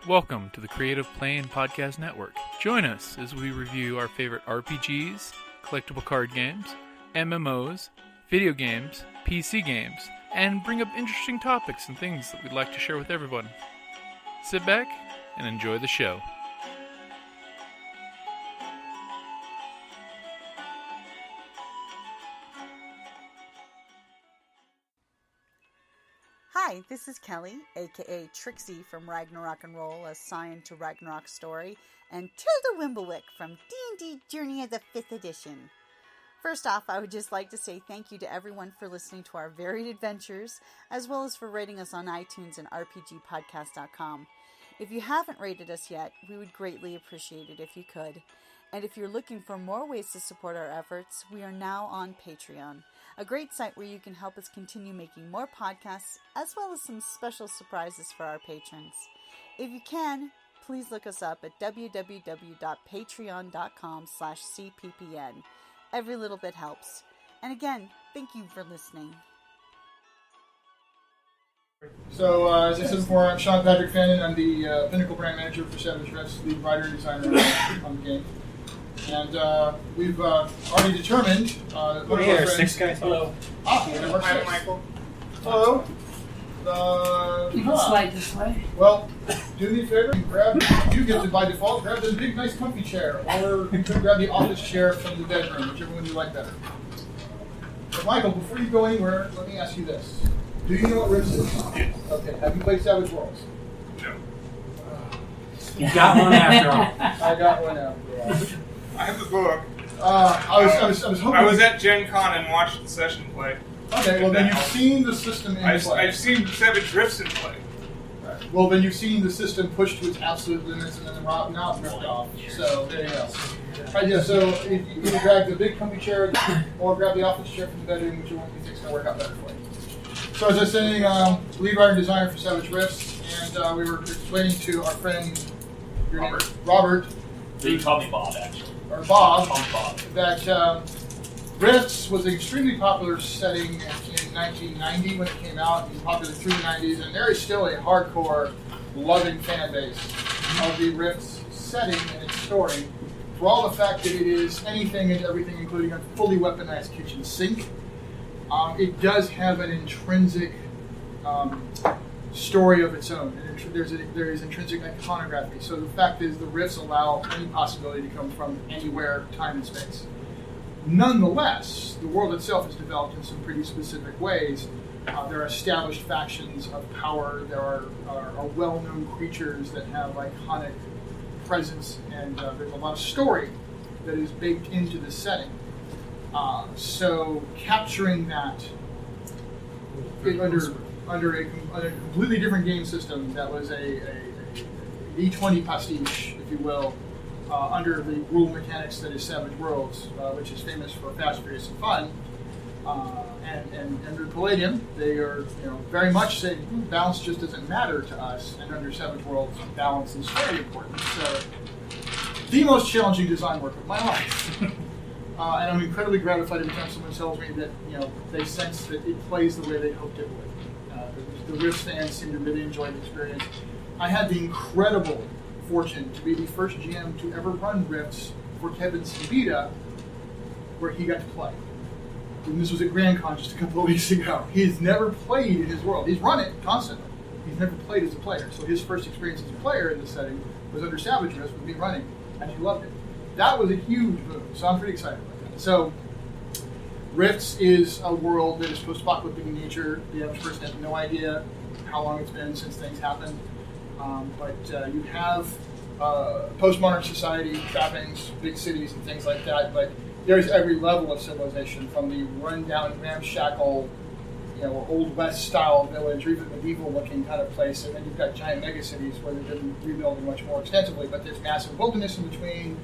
Welcome to the Creative Playing Podcast Network. Join us as we review our favorite RPGs, collectible card games, MMOs, video games, PC games, and bring up interesting topics and things that we'd like to share with everyone. Sit back and enjoy the show. Hi, this is Kelly, aka Trixie from Ragnarok and Roll, a Scion to Ragnarok story, and Tilda Wimblewick from D&D Journey of the 5th Edition. First off, I would just like to say thank you to everyone for listening to our varied adventures, as well as for rating us on iTunes and rpgpodcast.com. If you haven't rated us yet, we would greatly appreciate it if you could. And if you're looking for more ways to support our efforts, we are now on Patreon, a great site where you can help us continue making more podcasts, as well as some special surprises for our patrons. If you can, please look us up at www.patreon.com/cppn. Every little bit helps. And again, thank you for listening. So, as I said before, I'm Sean Patrick Fannon. I'm the Pinnacle Brand Manager for Savage Rest, lead writer and designer on the game. And we've already determined. We're here, six guys. Hello. Hi, Michael. Hello. You can slide this way. Well, do me a favor. You get to, by default, grab the big, nice, comfy chair, or you can grab the office chair from the bedroom, whichever one you like better. But Michael, before you go anywhere, let me ask you this: do you know what Rift is? Yes. Okay. Have you played Savage Worlds? No. You got one after all. I got one after all. I have the book. I was hoping. I was at Gen Con and watched the session play. Okay, well then you've seen the system in play. I've seen Savage Drifts in play. Right. Well then you've seen the system pushed to its absolute limits and then now it's ripped off. So there you go. Right, yeah, so you can grab the big comfy chair or grab the office chair from the bedroom, which one you think is going to work out better for you. So as I was saying, lead writer and designer for Savage Rifts, and we were explaining to our friend Robert. So you call me Bob, actually. Or Bob, Bob. That Rifts was an extremely popular setting in 1990 when it came out, and popular through the 90s, and there is still a hardcore, loving fan base of the Rifts setting and its story, for all the fact that it is anything and everything, including a fully weaponized kitchen sink. It does have an intrinsic story of its own. There is intrinsic iconography. So the fact is, the Rifts allow any possibility to come from anywhere, time and space. Nonetheless, the world itself is developed in some pretty specific ways. There are established factions of power. There are well-known creatures that have iconic presence, and there's a lot of story that is baked into the setting. So capturing that under a completely different game system that was a D20 pastiche, if you will, under the rule mechanics that is Savage Worlds, which is famous for fast, furious, and fun. And under Palladium, they are very much saying balance just doesn't matter to us, and under Savage Worlds, balance is very important. So the most challenging design work of my life. And I'm incredibly gratified every time someone tells me that they sense that it plays the way they hoped it would. The Rifts fans seem to really enjoy the experience. I had the incredible fortune to be the first GM to ever run Rifts for Kevin Sabita, where he got to play. And this was at Grand Con just a couple of weeks ago. He's never played in his world. He's run it constantly. He's never played as a player. So his first experience as a player in this setting was under Savage Rifts with me running, and he loved it. That was a huge move, so I'm pretty excited about that. So Rifts is a world that is post-apocalyptic in nature. The average person has no idea how long it's been since things happened. But you have postmodern society, trappings, big cities, and things like that. But there's every level of civilization, from the run-down, ramshackle, Old West style village, or even medieval-looking kind of place. And then you've got giant megacities where they've been rebuilding much more extensively. But there's massive wilderness in between.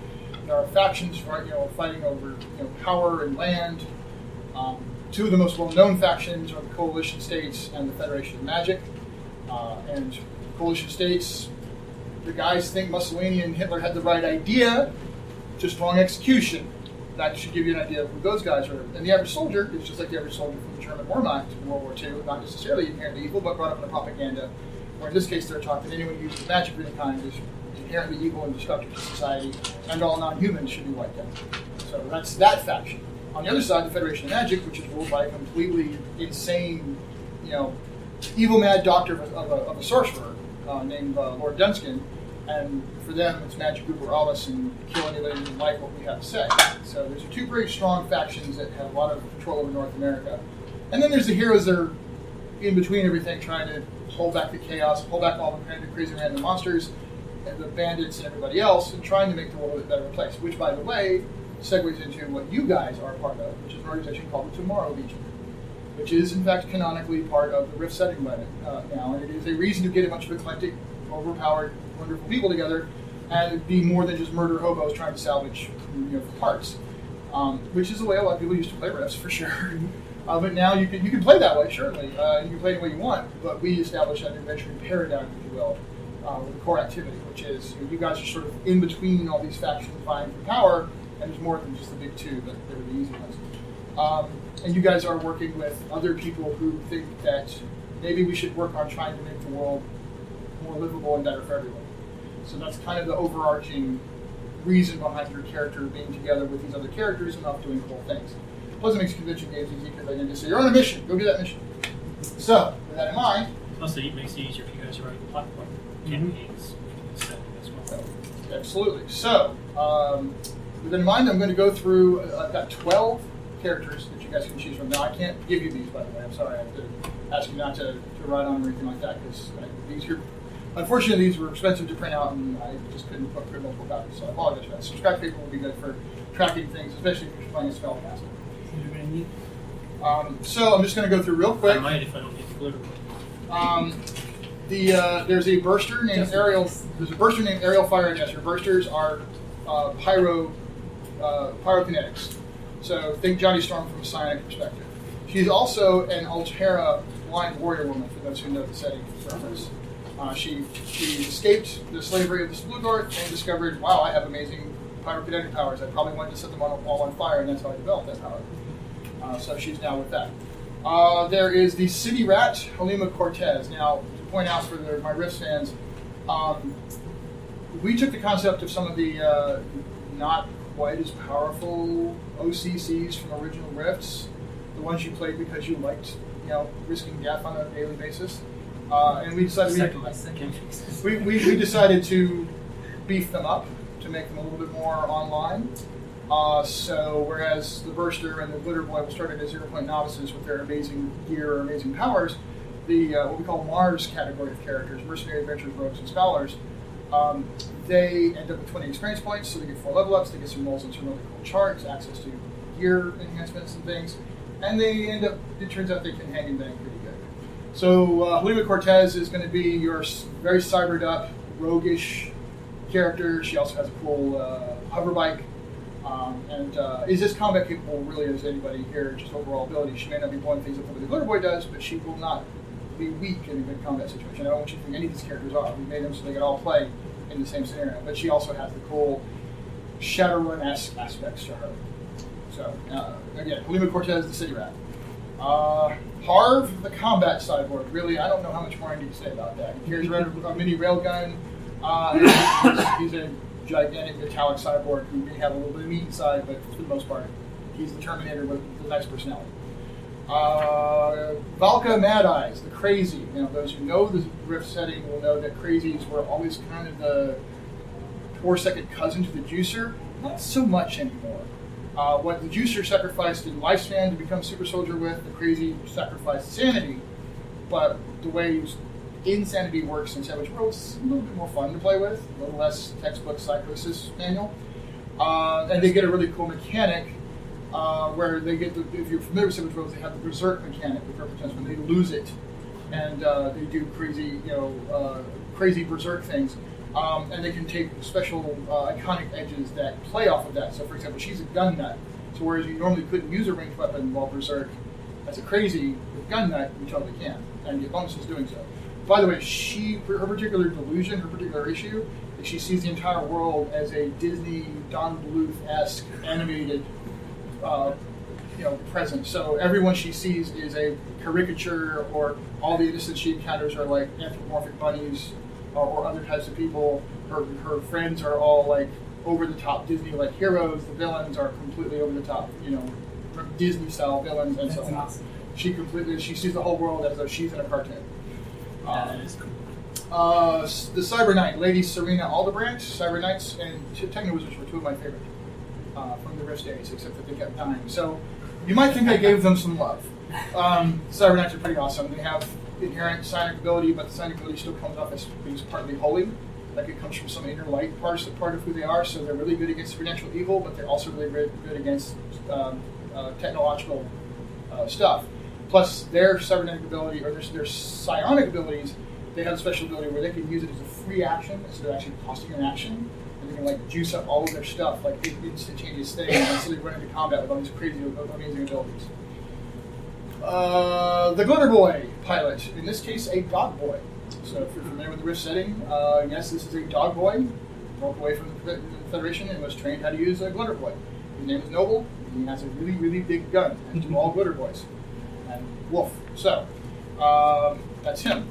There are factions, fighting over power and land. Two of the most well-known factions are the Coalition States and the Federation of Magic. And Coalition States, the guys think Mussolini and Hitler had the right idea, just wrong execution. That should give you an idea of who those guys are. And the average soldier is just like the average soldier from the German Wehrmacht in World War II, not necessarily inherently evil, but brought up in a propaganda or in this case, they're talking anyone who uses magic of any kind is inherently evil and destructive to society, and all non-humans should be wiped out. So that's that faction. On the other side, the Federation of Magic, which is ruled by a completely insane, evil mad doctor of a sorcerer named Lord Dunskin, and for them, it's magic uber alles and kill anybody who doesn't like what we have to say. So there's two very strong factions that have a lot of control over North America. And then there's the heroes that are in between everything, trying to hold back the chaos, hold back all the kind of crazy random monsters, and the bandits and everybody else, and trying to make the world a bit better place. Which, by the way, segues into what you guys are a part of, which is an organization called the Tomorrow Legion, which is, in fact, canonically part of the Rift setting by now, and it is a reason to get a bunch of eclectic, overpowered, wonderful people together, and be more than just murder hobos trying to salvage, parts, which is the way a lot of people used to play Rifts, for sure. But now you can play that way, certainly. You can play the way you want, but we established an adventuring paradigm, if you will, with the core activity, which is you guys are sort of in between all these factions vying for power, and there's more than just the big two, but they're the easy ones. And you guys are working with other people who think that maybe we should work on trying to make the world more livable and better for everyone. So that's kind of the overarching reason behind your character being together with these other characters and off doing cool things. Plus, it makes convention games easy because I can just say, you're on a mission, go do that mission. So, with that in mind... Plus, it makes it easier if you guys are running the platform campaigns instead as well. Absolutely. So, with that in mind, I'm going to go through, I've got 12 characters that you guys can choose from. Now, I can't give you these, by the way. I'm sorry. I have to ask you not to write on them or anything like that, because these are... Unfortunately, these were expensive to print out, and I just couldn't put multiple copies, so I apologize for that. Subscribe paper will be good for tracking things, especially if you're playing a spellcaster. So I'm just going to go through real quick. I might if I don't get the glitter. There's a burster named Ariel. There's a burster named Ariel Fire and Esther. Bursters are pyrokinetics. So think Johnny Storm from a psionic perspective. She's also an Altera blind warrior woman, for those who know the setting reference. She escaped the slavery of the Splugorth and discovered, wow, I have amazing pyrokinetic powers. I probably wanted to set them all on fire, and that's how I developed that power. So she's now with that. There is the city rat, Halima Cortez. Now, to point out for my Rifts fans, we took the concept of some of the not quite as powerful OCCs from original Rifts, the ones you played because you liked, risking death on a daily basis. And we decided we decided to beef them up to make them a little bit more online. So whereas the Burster and the Glitter Boy were started as 0-point novices with their amazing gear or amazing powers, the what we call Mars category of characters, mercenary, adventurers, rogues, and scholars, they end up with 20 experience points, so they get 4 level ups, they get some rolls on some really cool charts, access to gear enhancements and things, and they end up, it turns out they can hang and bang pretty good. So Halima Cortez is going to be your very cybered up, roguish character. She also has a cool hover bike, and is as combat capable really as anybody here, just overall ability. She may not be blowing things up the way the Glitter Boy does, but she will not be weak in a good combat situation. I don't want you to think any of these characters are. We made them so they can all play in the same scenario, but she also has the cool Shadowrun-esque aspects to her. So, again, Halima Cortez, the city rat. Harv, the combat cyborg. Really, I don't know how much more I need to say about that. He carries around a mini railgun. He's a gigantic metallic cyborg who may have a little bit of meat inside, but for the most part, he's the Terminator with a nice personality. Valka Mad Eyes, the crazy. Those who know the Rift setting will know that crazies were always kind of the poor second cousin to the Juicer. Not so much anymore. What the Juicer sacrificed in lifespan to become super soldier with, the crazy sacrificed sanity. But the way insanity works in Savage Worlds is a little bit more fun to play with, a little less textbook psychosis manual. And they get a really cool mechanic where they get, if you're familiar with Savage Worlds, they have the berserk mechanic, which represents when they lose it, and they do crazy, crazy berserk things. And they can take special iconic edges that play off of that. So, for example, she's a gun nut. So whereas you normally couldn't use a ranged weapon while berserk, as a crazy with gun nut, you totally can, and get bonuses doing so. By the way, her particular delusion, her particular issue, is she sees the entire world as a Disney Don Bluth-esque animated, present. So everyone she sees is a caricature, or all the innocents she encounters are like anthropomorphic bunnies or other types of people. Her friends are all like over the top Disney like heroes. The villains are completely over the top, Disney style villains and so on. Awesome. She sees the whole world as though she's in a cartoon. That is cool. The Cyber Knight, Lady Serena Aldebrandt, Cyber Knights, and Techno Wizards were two of my favorite from the Rift days, except that they kept dying. So you might think I gave them some love. Cyber Knights are pretty awesome. They have inherent psionic ability, but the psionic ability still comes off as being partly holy. Like it comes from some inner light part of who they are, so they're really good against supernatural evil, but they're also really good against technological stuff. Plus, their cybernetic ability, or their psionic abilities, they have a special ability where they can use it as a free action instead of actually costing an action. And they can like juice up all of their stuff, like instantaneous thing, and so they run into combat with all these crazy, amazing abilities. The Glitter Boy pilot, in this case, a dog boy. So if you're familiar with the Rift setting, yes, this is a dog boy, broke away from the Federation and was trained how to use a glitter boy. His name is Noble, and he has a really, really big gun, and do all glitter boys. And Wolf. So, that's him.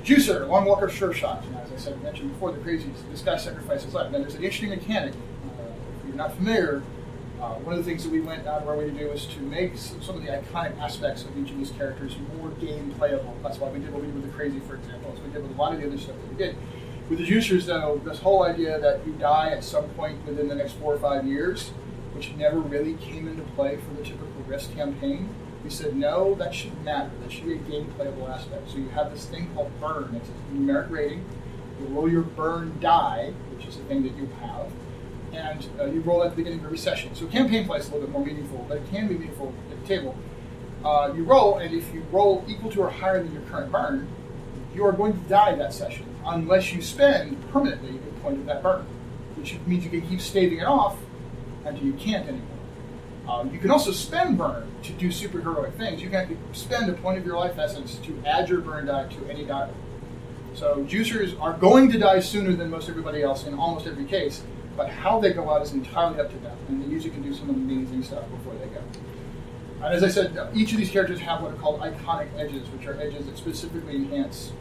Juicer, Long Walker Sure Shot. And as I mentioned before, the crazies, this guy sacrificed his life. Now, there's an interesting mechanic. If you're not familiar, one of the things that we went out of our way to do was to make some of the iconic aspects of each of these characters more game playable. That's why we did what we did with the Crazy, for example. So we did with a lot of the other stuff that we did. With the Juicers, though, this whole idea that you die at some point within the next 4 or 5 years, which never really came into play for the typical Rift campaign, we said, no, that shouldn't matter. That should be a game playable aspect. So you have this thing called burn. It's a numeric rating. You roll your burn die, which is the thing that you have, and you roll at the beginning of every session. So campaign play is a little bit more meaningful, but it can be meaningful at the table. You roll, and if you roll equal to or higher than your current burn, you are going to die that session, unless you spend permanently a point of that burn, which means you can keep staving it off until you can't anymore. You can also spend burn to do superheroic things. You can actually spend a point of your life essence to add your burn die to any die. So juicers are going to die sooner than most everybody else in almost every case, but how they go out is entirely up to them, and they usually can do some amazing stuff before they go. And as I said, each of these characters have what are called iconic edges, which are edges that specifically enhance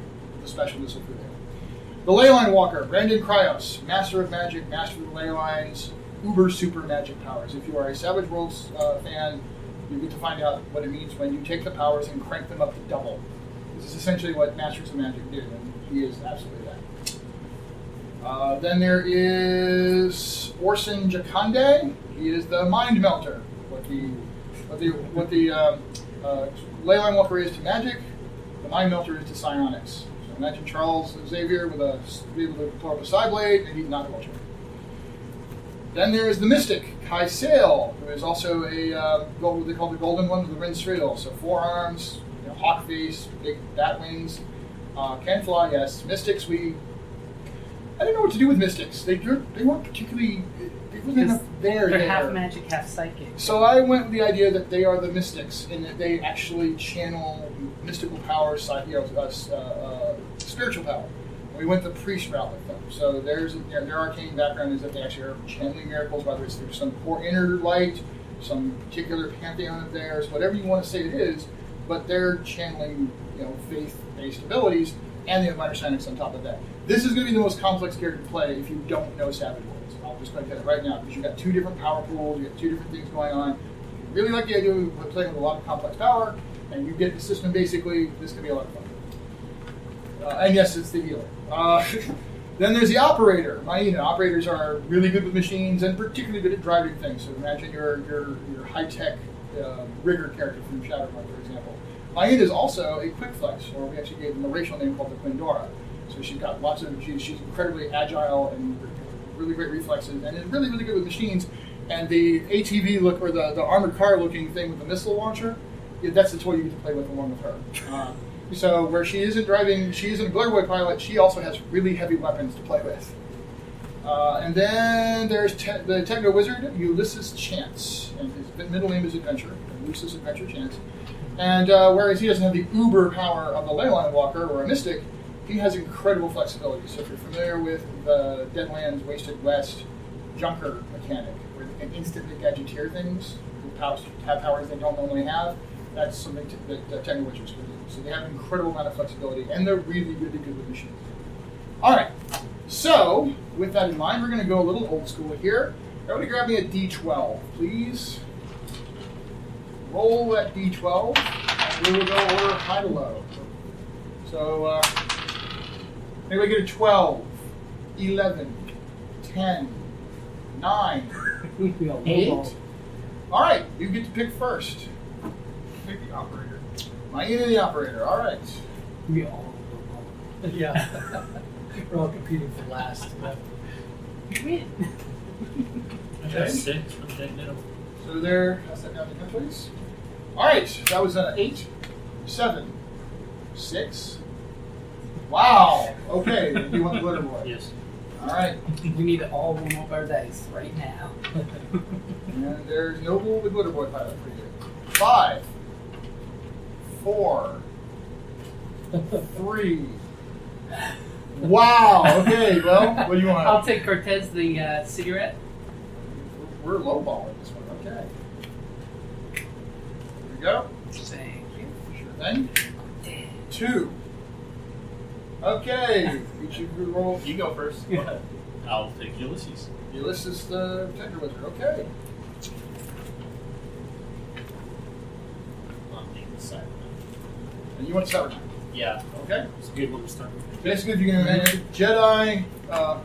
the specialness of who they are. The Leyline Walker, Brandon Kryos, Master of Magic, Master of the Ley Lines, uber super magic powers. If you are a Savage Worlds fan, you get to find out what it means when you take the powers and crank them up to double. This is essentially what Masters of Magic did, and he is absolutely that. Then there is Orson Jakande. He is the Mind Melter. What the Leyline Walker is to magic, the Mind Melter is to psionics. So imagine Charles Xavier with be able to throw up a side blade, and he's not a vulture. Then there is the Mystic, Kai Sale, who is also what they call the Golden One with the Rin Sriel. So 4 arms, hawk face, big bat wings, can fly, yes. Mystics, I didn't know what to do with Mystics. They weren't particularly, they wasn't enough there. They're half magic, half psychic. So I went with the idea that they are the Mystics, in that they actually channel mystical powers, spiritual power. We went the priest route with them. So their arcane background is that they actually are channeling miracles, whether it's through some core inner light, some particular pantheon of theirs, whatever you want to say it is, but they're channeling, faith-based abilities, and they have minor psionics on top of that. This is going to be the most complex character to play if you don't know Savage Worlds. I'll just go ahead and tell you right now, because you've got 2 different power pools, you got 2 different things going on. If you really like the idea of playing with a lot of complex power, and you get the system basically, this could be a lot of fun. And yes, it's the healer. Then there's the operator. Operators are really good with machines and particularly good at driving things. So imagine your high-tech rigger character from Shadowrun, for example. Mayan is also a quick flex, or we actually gave them a racial name called the Quindora. So she's got she's incredibly agile and really great reflexes, and is really, really good with machines. And the ATV look, or the armored car looking thing with the missile launcher, that's the toy you get to play with along with her. So where she isn't driving, she isn't a Glitter Boy pilot, she also has really heavy weapons to play with. And then there's the Techno Wizard, Ulysses Chance, and his middle name is Adventure, Ulysses Adventure Chance. And whereas he doesn't have the uber power of a Leyline Walker or a Mystic, he has incredible flexibility. So if you're familiar with the Deadlands Wasted West Junker mechanic, where they can instantly gadgeteer things with have powers they don't normally have. That's something that Techno Witchers can do. So they have an incredible amount of flexibility, and they're really, really good with machines. All right. So with that in mind, we're going to go a little old school here. Everybody grab me a D12, please. Roll that D12, and we will go order high to low. So anybody get a 12, 11, 10, 9, 8. All right, you get to pick first. Pick the operator. Micheal the operator. All right. We all yeah. We're all competing for last. Win. I got 6. I'm dead middle. So there, pass that down to 10, please. All right, that was an 8, 7, 6. Wow. Okay, you want the glitter boy? Yes. All right. We need to all warm up our dice right now. And there's Noble the glitter boy pilot for you. 5, 4, 3. Wow. Okay. Well, what do you want? I'll take Cortez the cigarette. We're lowballing this one. Okay. Here we go. Thank you. Sure thing. 2. Okay. Each of you roll. You go first. Go ahead. I'll take Ulysses. Ulysses the Techno Wizard. Okay. I'm taking the side. And you want Cybertime. Yeah. Okay. It's a good one to start with. Basically, if you can imagine Jedi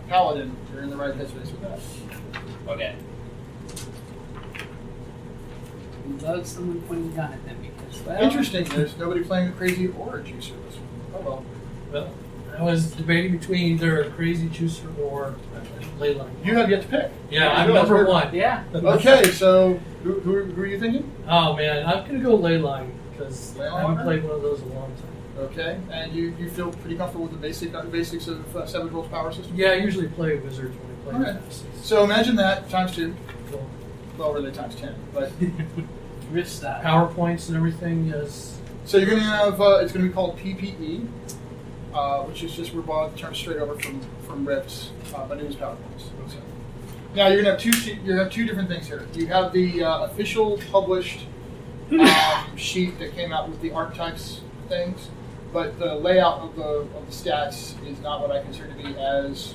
Paladin, you're in the right headspace with that. Okay. We love someone pointing a gun at them because, well... Interesting, there's nobody playing a crazy aura juicer this one. Oh well. Well, I was debating between either a crazy juicer or Leyline. You have yet to pick. Yeah, I'm number 1. Yeah. Okay, so who are you thinking? Oh man, I'm gonna go Leyline because I Leyline? haven't played one of those in a long time. Okay, and you feel pretty comfortable with the basics of Savage Worlds power system? Yeah, I usually play wizards when I play Okay. Fantasies. So imagine that times 2. Cool. Well, really times 10. But Risk that. PowerPoints and everything is. so you're going to have it's going to be called PPE, which is just we're bought the term straight over from Rift's, but it is PowerPoints. So, now you're going to have two different things here. You have the official published sheet that came out with the archetypes things. But the layout of the stats is not what I consider to be as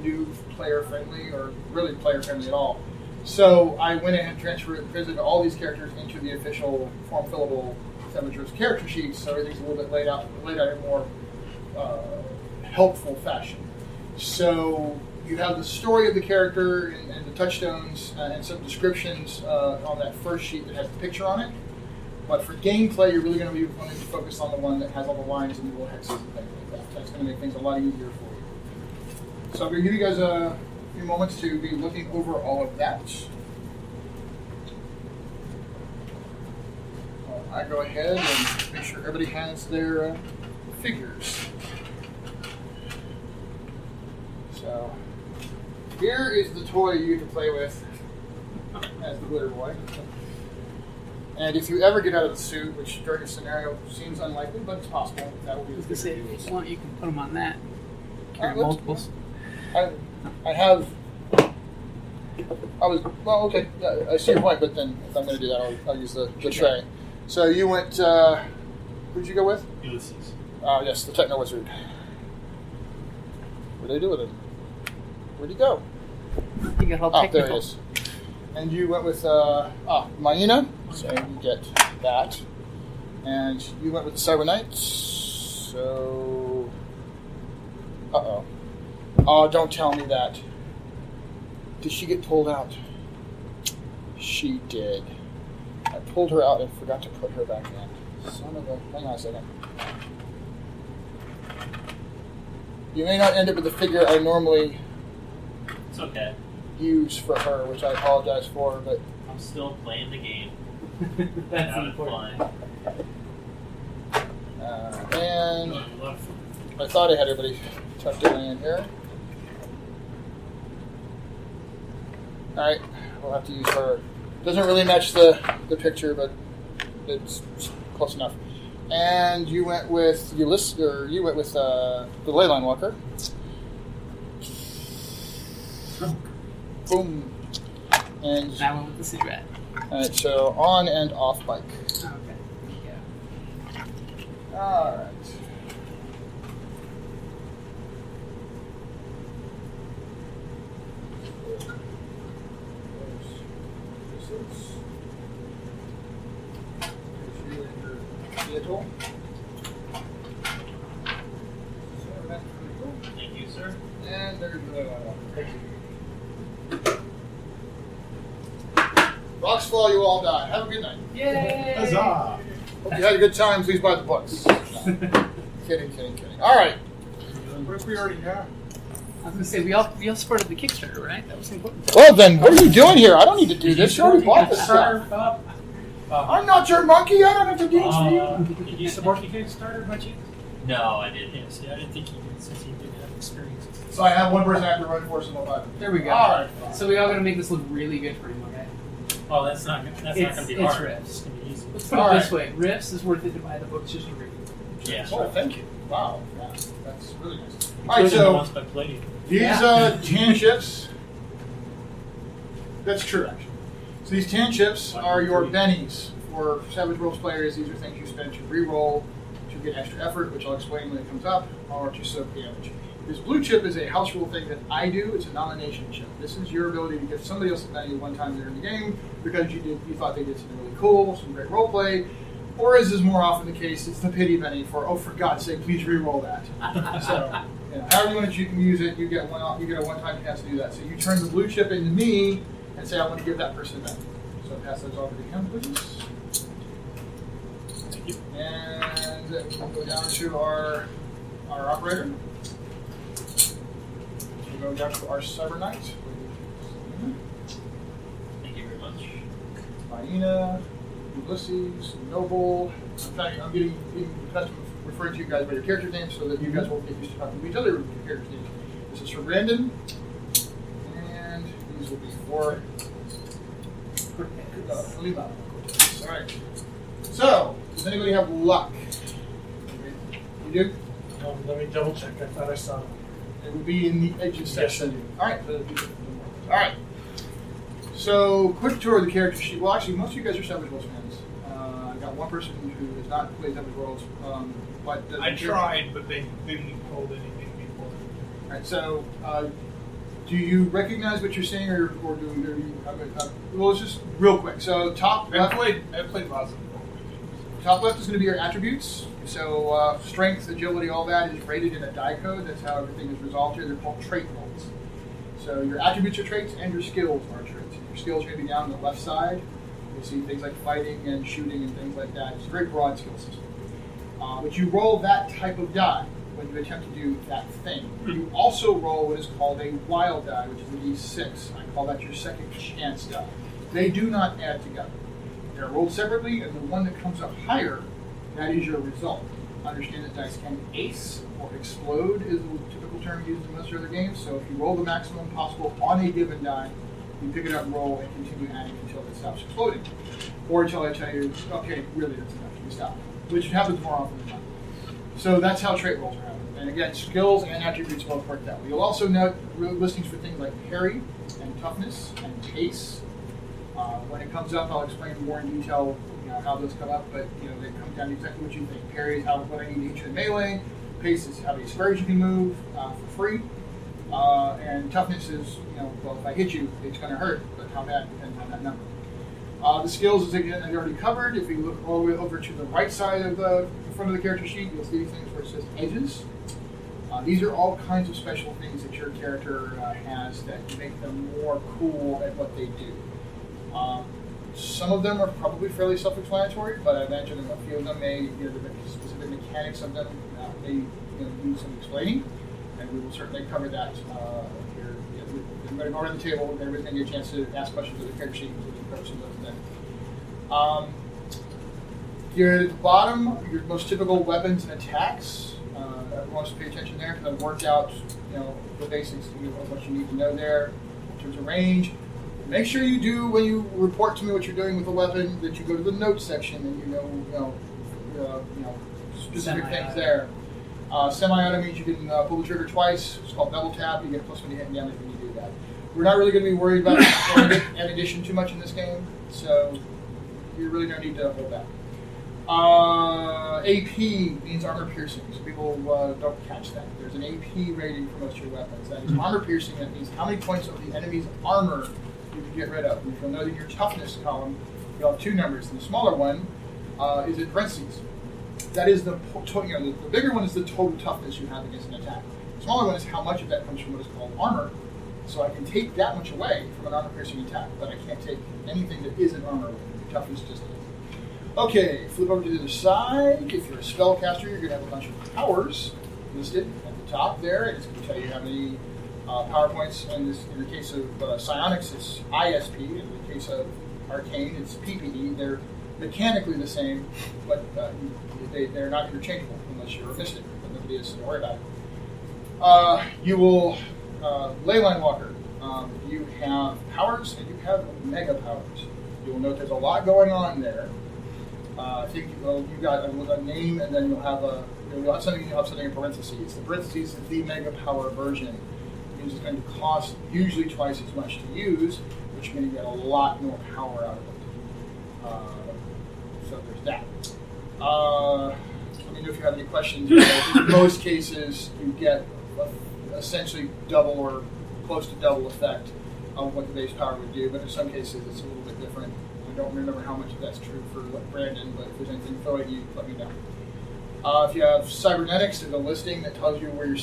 new player friendly or really player friendly at all. So I went ahead and translated all these characters into the official form fillable Savage Worlds character sheets, so everything's a little bit laid out in a more helpful fashion. So you have the story of the character and the touchstones and some descriptions on that first sheet that has the picture on it. But for gameplay, you're really going to be wanting to focus on the one that has all the lines and the little hexes and things like that. That's going to make things a lot easier for you. So I'm going to give you guys a few moments to be looking over all of that. I go ahead and make sure everybody has their figures. So here is the toy you get to play with as the glitter boy. And if you ever get out of the suit, which during your scenario seems unlikely, but it's possible, that will be the Say, figure if you want, you can put them on that. Carry let's- multiples. I have. Okay. Yeah, I see your point, but then if I'm going to do that, I'll use the tray. So you went. Who'd you go with? Ulysses. Yes, the Techno Wizard. What did I do with him? Where'd he go? You got all Oh, technical. there he is. And you went with Maina, so you get that. And you went with the Cyber Knights, so. Oh, don't tell me that. Did she get pulled out? She did. I pulled her out and forgot to put her back in. Son of a. Hang on a second. You may not end up with the figure I normally It's okay. use for her, which I apologize for, but. I'm still playing the game. That's Having important. fun. And Having a lot of fun. I thought I had everybody tucked in here. Alright, we'll have to use her. Doesn't really match the picture, but it's close enough. And you went with Ulysses, or you went with the Leyline Walker. Boom. And That one with the cigarette. Alright, so on and off bike. Okay. Yeah. Alright. Here's you and your vehicle. So that's pretty cool. Thank you, sir. And there's thank you. Rocks fall, you all die. Have a good night. Yay! Huzzah! Hope you had a good time. Please buy the books. Kidding. All right. What if we already have? I was gonna say we all supported the Kickstarter, right? That was important. Well, then, what are you doing here? I don't need to do this. You already bought this stuff. I'm not your monkey. I don't have to games for you. Did you support the Kickstarter by chance? No, I didn't. Yeah, see, I didn't think you did since you didn't have experience. So I have one person I have to run for, so no matter. There we go. All right. So we all gotta make this look really good for him, okay? Oh, that's not going to be It's hard. riffs. It's going to be easy. Let's put it this way: Riffs is worth it to buy the books just to read. Yeah. Oh, thank you. Wow. Yeah, that's really nice. All right, Including the so ones by Palladium. these tan chips. That's true, actually. So these tan chips are your bennies for Savage Worlds players. These are things you spend to re-roll to get extra effort, which I'll explain when it comes up, or to soak damage. This blue chip is a house rule thing that I do. It's a nomination chip. This is your ability to give somebody else a benny one time during the game because you thought they did something really cool, some great role play. Or as is more often the case, it's the pity benny for for God's sake, please re-roll that. So, however you want to use it, you get a one-time chance to do that. So you turn the blue chip into me and say I want to give that person a benny. So pass those over to him, please. Thank you. And we'll go down to our operator. We'll go down to our Cyber Knight. Thank you very much. Hyena, Ulysses, Noble. In fact, I'm getting accustomed to referring to you guys by your character names so that you guys won't get used to talking to each other with your character names. This is for Brandon. And these will be for Lima. All right. So, does anybody have luck? You do? Let me double check. I thought I saw it. It would be in the edges section. Yes, All right. All right. So, quick tour of the character sheet. Well, actually, most of you guys are Savage Worlds fans. I got one person who has not played Savage Worlds. But I tried, but they didn't hold anything before. All right. So, do you recognize what you're seeing, or do you? Well, it's just real quick. So, top I left. played lots of Top left is going to be your attributes. So strength, agility, all that is rated in a die code. That's how everything is resolved here. They're called trait rolls. So your attributes are traits and your skills are traits. Your skills are going to be down on the left side. You'll see things like fighting and shooting and things like that. It's a very broad skill system. But you roll that type of die when you attempt to do that thing. You also roll what is called a wild die, which is a D6. I call that your second chance die. They do not add together. They're rolled separately, and the one that comes up higher, that is your result. Understand that dice can ace or explode is the typical term used in most other games. So if you roll the maximum possible on a given die, you pick it up and roll and continue adding until it stops exploding. Or until I tell you, okay, really that's enough, you stop. Which happens more often than not. So that's how trait rolls are happening. And again, skills and attributes both work that way. You'll also note listings for things like parry and toughness and pace. When it comes up, I'll explain more in detail, how those come up. But they come down to exactly what you think. Parry is what I need to hit you in melee. Pace is how many squares you can move for free. And toughness is, well, if I hit you, it's going to hurt. But how bad depends on that number. The skills, again, I've already covered. If you look all the way over to the right side of the front of the character sheet, you'll see things where it says edges. These are all kinds of special things that your character has that make them more cool at what they do. Some of them are probably fairly self-explanatory, but I imagine a few of them may, the specific mechanics of them may need some explaining, and we will certainly cover that here. We're going to go around the table, and everybody's going to get a chance to ask questions of the character sheet, so we can cover some of those then. Here at the bottom, your most typical weapons and attacks. Everyone wants to pay attention there because I've worked out, the basics of what you need to know there in terms of range. Make sure you do, when you report to me what you're doing with the weapon, that you go to the notes section and specific things there. Semi-auto means you can pull the trigger twice. It's called double tap. You get +1 hit damage when you do that. We're not really going to be worried about ammunition too much in this game. So you really don't need to hold back. AP means armor piercing, so people don't catch that. There's an AP rating for most of your weapons. That is armor piercing. That means how many points of the enemy's armor you can get rid of. And you'll note in your toughness column, you'll have two numbers. And the smaller one is in parentheses. That is the bigger one is the total toughness you have against an attack. The smaller one is how much of that comes from what is called armor. So I can take that much away from an armor piercing attack, but I can't take anything that isn't armor away. Your toughness just is. Okay, flip over to the other side. If you're a spellcaster, you're going to have a bunch of powers listed at the top there. It's going to tell you how many power points. And in the case of psionics, it's ISP. In the case of arcane, it's PPE. They're mechanically the same, but they're not interchangeable unless you're a mystic. But nobody is to worry about it. You will leyline walker. You have powers and you have mega powers. You will note there's a lot going on there. I think you got a name, and then you'll have something in parentheses. The parentheses is the mega power version. It means it's going to cost usually twice as much to use, which means you get a lot more power out of it. So there's that. Let me know if you have any questions. In most cases, you get essentially double or close to double effect of what the base power would do, but in some cases it's a little bit different. I don't remember how much of that's true for Brandon, but if there's anything throwing you, let me know. If you have cybernetics, there's a listing that tells you where your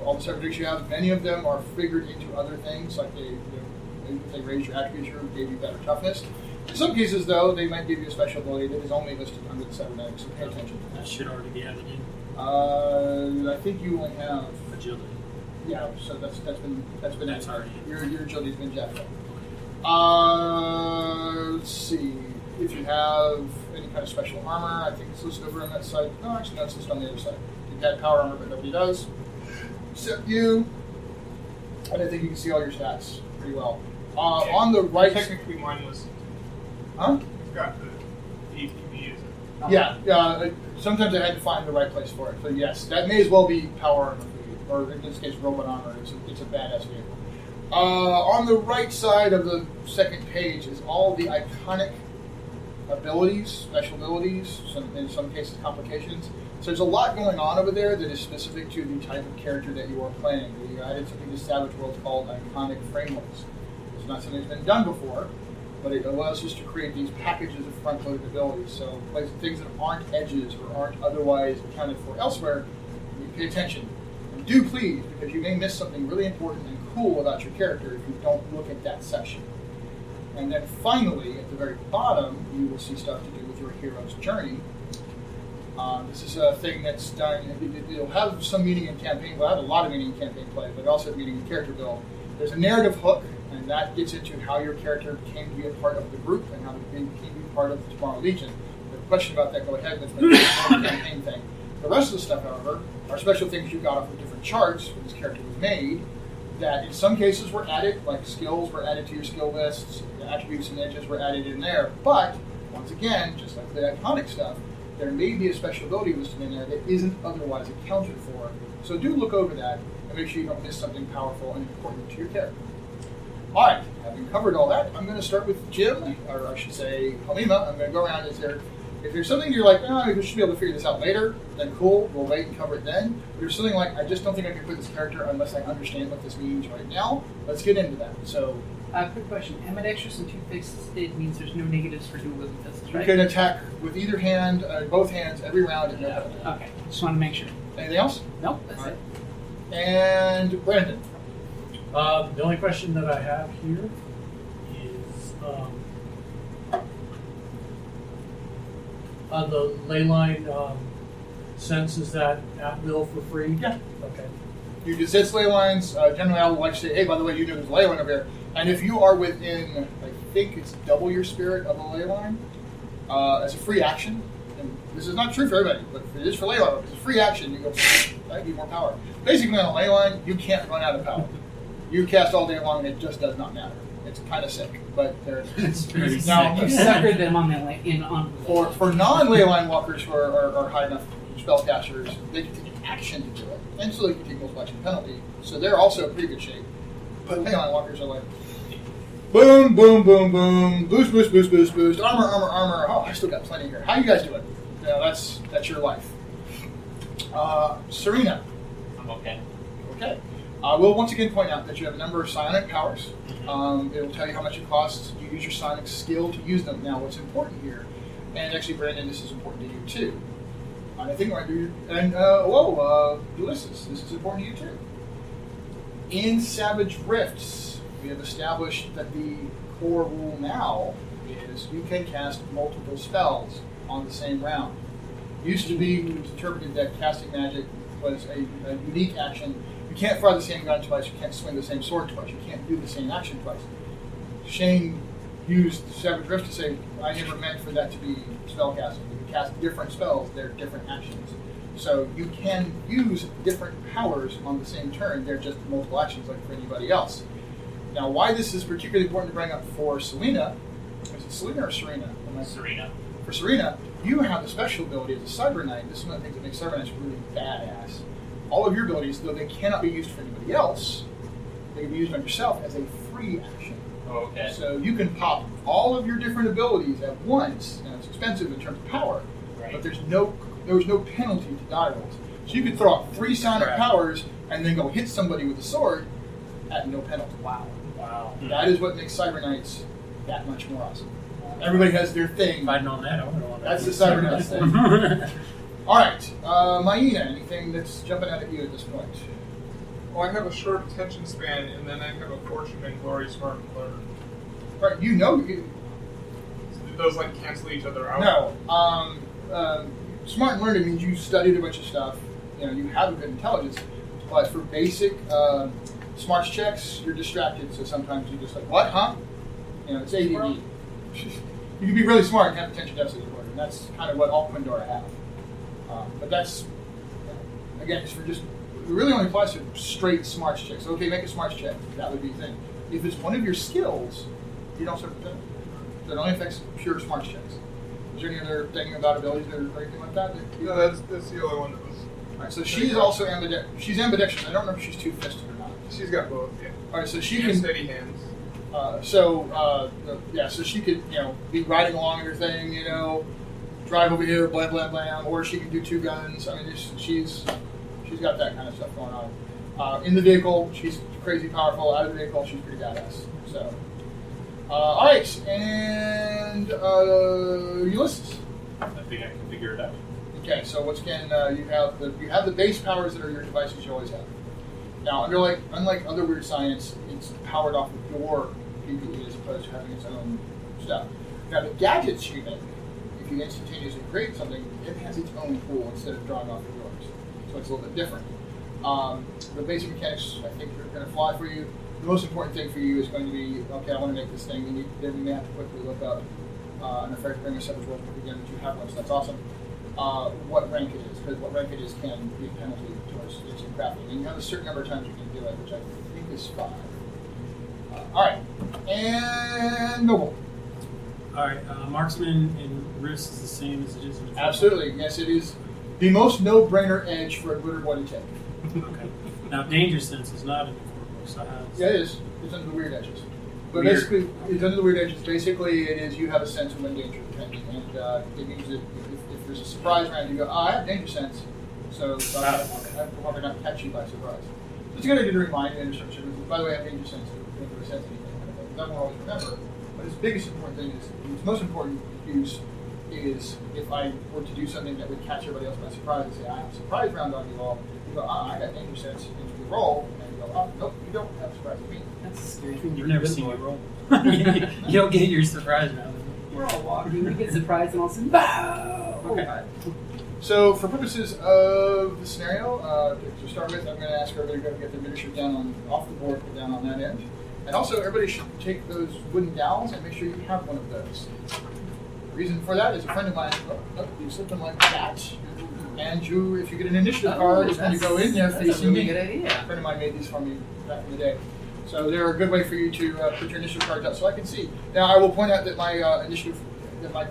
all the cybernetics you have. Many of them are figured into other things, like they raise your attributes or gave you better toughness. In some cases, though, they might give you a special ability that is only listed under the cybernetics, so pay attention to that. That should already be added in. I think you only have Agility. Yeah, so that's been That's already in. Your agility's been jacked up. Let's see. If you have any kind of special armor, I think it's listed over on that side. No, actually, no, it's listed on the other side. You've got power armor, but nobody does. Except you. And I think you can see all your stats pretty well. On the right... Technically, mine was... Huh? It's got the APB, is it? Yeah. Sometimes I had to find the right place for it. So yes, that may as well be power armor for you. Or in this case, robot armor. It's a badass vehicle. On the right side of the second page is all the iconic abilities, special abilities, in some cases complications. So there's a lot going on over there that is specific to the type of character that you are playing. We added something to Savage Worlds called iconic frameworks. It's not something that's been done before, but it allows us to create these packages of front-loaded abilities. So things that aren't edges or aren't otherwise accounted for elsewhere, you pay attention. And do please, because you may miss something really important and cool about your character if you don't look at that section. And then finally, at the very bottom, you will see stuff to do with your hero's journey. This is a thing that's done, it'll have some meaning in campaign, well, I have a lot of meaning in campaign play, but it also has meaning in character build. There's a narrative hook, and that gets into how your character came to be a part of the group and how they came to be part of the Tomorrow Legion. If you have a question about that, go ahead, that's maybe a campaign thing. The rest of the stuff, however, are special things you got off of different charts when this character was made, that in some cases were added, like skills were added to your skill lists, attributes and edges were added in there, but, once again, just like the iconic stuff, there may be a special ability listed in there that isn't otherwise accounted for. So do look over that and make sure you don't miss something powerful and important to your character. Alright, having covered all that, I'm going to start with Jim, or I should say Halima. I'm going to go around and say, if there's something you're like, we should be able to figure this out later, then cool, we'll wait and cover it then. If there's something like, I just don't think I can put this character unless I understand what this means right now, let's get into that. So, quick question. Ambidextrous and two-fisted means there's no negatives for dualism fists, you right? can attack with either hand, both hands, every round, and no penalty. Okay, just want to make sure. Anything else? Nope, that's All it. right. And Brandon. The only question that I have here is the ley line sense, is that at will for free? Yeah. Okay. You can sense ley lines. Generally, I would like to say, hey, by the way, you know there's a ley line over here. And if you are within, I think it's double your spirit of a ley line, as a free action, and this is not true for everybody, but it is for ley line. It's a free action. You go, I need more power. Basically, on a ley line, you can't run out of power. You cast all day long, and it just does not matter. It's kind of sick, but there it is. Very Now, You suckered them on for non-ley line walkers who are high enough spellcasters, they can take an action to do it, and so they can take multiple action penalty. So they're also in pretty good shape. But ley line walkers are like, Boom, boom, boom, boom. Boost, boost, boost, boost, boost. Armor, armor, armor. Oh, I still got plenty here. How you guys doing? That's your life. Serena. I'm okay. Okay. We'll once again point out that you have a number of psionic powers. It will tell you how much it costs to use your psionic skill to use them. Now, what's important here, and actually, Brandon, this is important to you too. I think I do. And Ulysses, this is important to you too. In Savage Rifts, we have established that the core rule now is you can cast multiple spells on the same round. Used to be, it was interpreted that casting magic was a unique action. You can't fire the same gun twice, you can't swing the same sword twice, you can't do the same action twice. Shane used Savage Rift to say, I never meant for that to be spell casting. You can cast different spells, they're different actions. So you can use different powers on the same turn, they're just multiple actions like for anybody else. Now, why this is particularly important to bring up for Selena, is it Selena or Serena? Serena. For Serena, you have the special ability as a Cyber Knight. This is one of the things that makes Cyber Knights really badass. All of your abilities, though they cannot be used for anybody else, they can be used on yourself as a free action. Oh, okay. So you can pop all of your different abilities at once. Now it's expensive in terms of power, Right. but there was no penalty to die rolls. So you could throw out 3 sonic powers and then go hit somebody with a sword at no penalty. Wow. Wow. That is what makes Cyber Knights that much more awesome. Everybody has their thing. If I'd known that, I would have known that. That's the Cyber Knights thing. All right, Maina, anything that's jumping out at you at this point? Well, I have a short attention span, and then I have a fortune and glory smart and learn. Right, you Those like cancel each other out. No. Smart and learning means you studied a bunch of stuff. You have a good intelligence, but for basic smarts checks, you're distracted. So sometimes you're just like, what, huh? It's ADD. You can be really smart and have attention deficit disorder, and that's kind of what all Quindora have. But that's, again, it's for just, it really only applies to straight smarts checks. Okay, make a smarts check. That would be the thing. If it's one of your skills, you don't suffer penalty. So it only affects pure smarts checks. Is there any other thing about abilities or anything like that? No, that's the only one that was. All right, so she's also ambidextrous. She's ambidextrous. I don't know if she's two-fisted or not. She's got both, yeah. All right, so she And can steady hands. so she could be riding along in her thing, drive over here, blam blam blam, or she can do 2 guns. I mean, she's got that kind of stuff going on. In the vehicle, she's crazy powerful. Out of the vehicle, she's pretty badass. So, all right, and Ulysses. I think I can figure it out. Okay, so once again, you have the base powers that are your devices you always have. Now, unlike other weird science, it's powered off of your PPE as opposed to having its own stuff. Now, the gadgets you make, if you instantaneously create something, it has its own pool instead of drawing off of yours. So it's a little bit different. The basic mechanics, I think, are going to fly for you. The most important thing for you is going to be, okay, I want to make this thing. Then we may have to quickly look up, and if I bring a separate world again, that you have one, so that's awesome. What rank it is, because what rank it is can be a penalty towards using crafting. And you have a certain number of times you can do it, which I think is 5. All right, and Noble. All right, marksman in wrist is the same as it is in the Absolutely, yes, it is the most no-brainer edge for a glitter boy to take. Okay. Now, danger sense is not in the core book, so how is Yeah, it is. It's under the weird edges. But Weird. basically, it's under the weird edges. Basically, it is you have a sense of when danger is pending, and it means that if there's a surprise round, you go, I have danger sense, so I probably not catch you by surprise. So it's a good idea to remind you in instructions. By the way, I have danger sense. If you sense anything, that won't always remember. But its biggest important thing is, its most important use is if I were to do something that would catch everybody else by surprise and say, I have a surprise round on you all. You go, I got danger sense into the roll, and you go, oh, nope, you don't have surprise with me. That's a scary thing. You've never seen me roll. You don't get your surprise round. We're all walking. We get surprised and all of a sudden, bow! Okay. So, for purposes of the scenario, to start with, I'm going to ask everybody to go get their miniature down off the board, put down on that end. And also, everybody should take those wooden dowels and make sure you have one of those. The reason for that is a friend of mine, you slip them like that. And if you get an initiative card, it's going to go in there facing me. Good idea. A friend of mine made these for me back in the day. So they're a good way for you to put your initiative cards up so I can see. Now, I will point out that my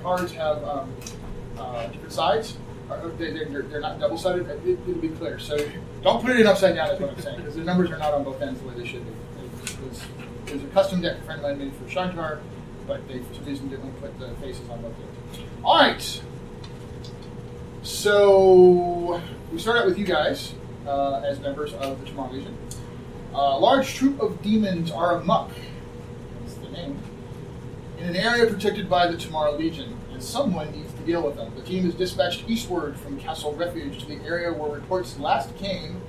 cards have different sides. They're not double-sided. It'll be clear. So don't put it in upside down is what I'm saying, because the numbers are not on both ends the way they should be. There's a custom deck a friend of mine made for Shantar, but they for some reason didn't put the faces on both games. All right. So we start out with you guys as members of the Tomorrow Legion. A large troop of demons are AMOK. That's the name. In an area protected by the Tomorrow Legion, and someone needs to deal with them. The team is dispatched eastward from Castle Refuge to the area where reports last came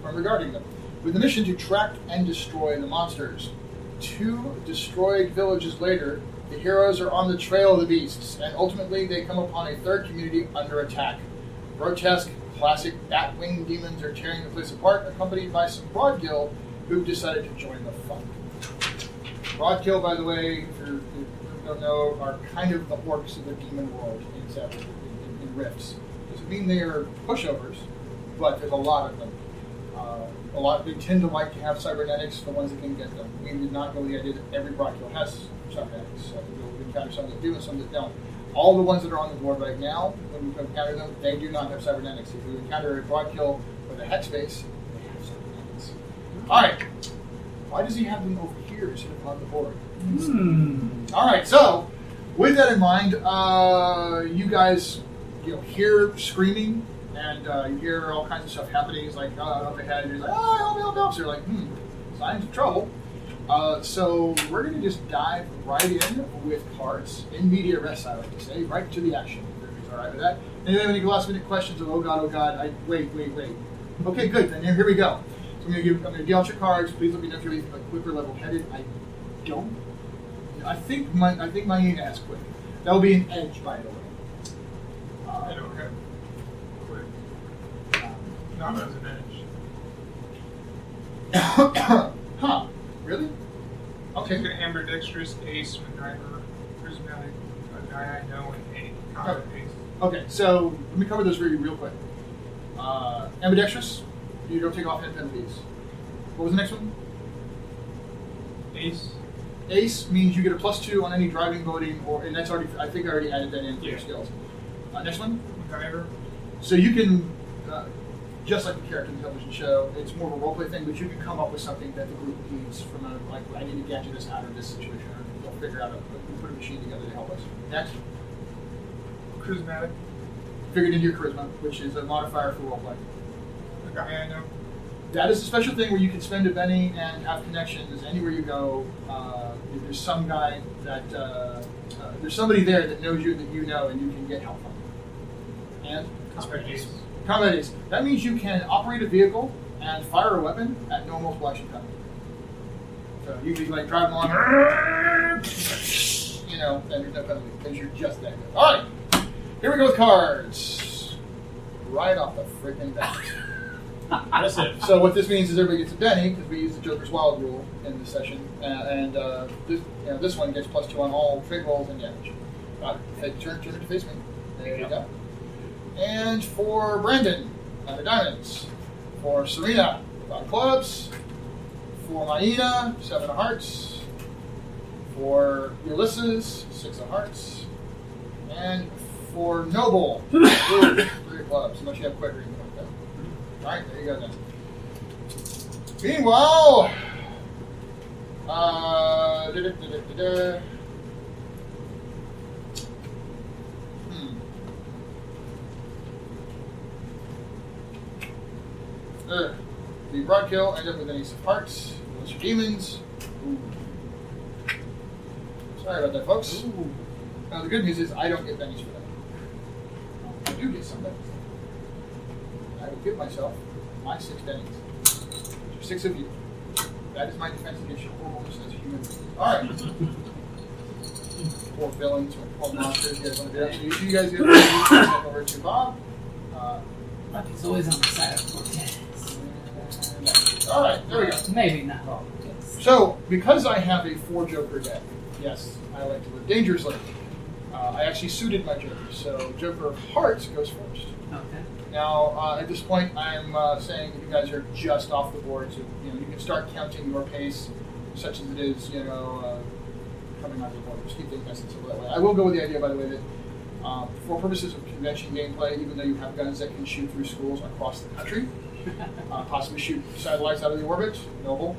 from regarding them, with the mission to track and destroy the monsters. 2 destroyed villages later, the heroes are on the trail of the beasts, and ultimately they come upon a third community under attack. Grotesque, classic bat-winged demons are tearing the place apart, accompanied by some Brodkil who've decided to join the fun. Brodkil, by the way, if you don't know, are kind of the orcs of the demon world in Rifts. Doesn't mean they are pushovers, but there's a lot of them. They tend to like to have cybernetics, the ones that can get them. We did not go with the idea that every Brodkil has cybernetics. So we'll encounter some that do and some that don't. All the ones that are on the board right now, when we encounter them, they do not have cybernetics. If you encounter a Brodkil with a hex base, they have cybernetics. Alright. Why does he have them over here instead of on the board? Alright, so with that in mind, you guys hear screaming and you hear all kinds of stuff happening. It's like up ahead, and you're like, help. So you're like, signs of trouble. So we're going to just dive right in with cards, in media res, I like to say, right to the action. Everybody's all right with that? Anyone have any last minute questions of, oh god, wait. Okay, good, then here we go. So I'm going to deal out your cards. Please let me know if you're anything like quick or level-headed. I think Myena has quick. That will be an edge, by the way. I don't have quick. Not as an edge. Huh. Really? Okay. Take an ambidextrous, ace, MacGyver, prismatic, a guy I know, and a combat ace. Okay, so let me cover this for you real quick. Ambidextrous, you don't take off hand penalties. What was the next one? Ace. Ace means you get a +2 on any driving, boating, and that's already. I think I already added that in for your skills. Next one. MacGyver. So you can, just like the character in the television show, it's more of a roleplay thing, but you can come up with something that the group needs from I need to get this out of this situation, or we'll figure out we'll put a machine together to help us. Next. Charismatic. Figured into your charisma, which is a modifier for roleplay. A guy I know. That is a special thing where you can spend a penny and have connections anywhere you go. There's some guy that there's somebody there that knows you that you know, and you can get help from. And Combat ace. combat ace. That means you can operate a vehicle and fire a weapon at no multiple action time. So you can like drive along, and there's no penalty because you're just that good. All right, here we go with cards. Right off the freaking bat. Impressive. So what this means is everybody gets a penny because we use the Joker's Wild rule in this session, and this one gets +2 on all trait rolls and damage. Got it. Turn it to face me. There you go. And for Brandon, 9 of diamonds. For Serena, 5 clubs. For Myena, 7 of hearts. For Ulysses, 6 of hearts. And for Noble, 3 clubs. Unless you have quick or anything like that. Alright, there you go then. Meanwhile, the Brodkil end up with an ace of hearts. Those are demons. Ooh. Sorry about that, folks. Ooh. Now the good news is I don't get bennies for that. I do get some bennies. I will give myself my 6 bennies. 6 of you. That is my defense against your horribles as human beings. Alright. 4 villains, 4 monsters. You guys want to do that? So you guys get over to Bob. Lucky's always on the side of Cortez. Alright, there we go. Maybe not all. So, because I have a 4 Joker deck, yes, I like to live dangerously. I actually suited my Joker, so Joker of Hearts goes first. Okay. Now, at this point, I'm saying that you guys are just off the board, so you can start counting your pace, such as it is, coming off the board. Just keep thinking that way. I will go with the idea, by the way, that For purposes of convention gameplay, even though you have guns that can shoot through schools across the country, possibly shoot satellites out of the orbit, noble.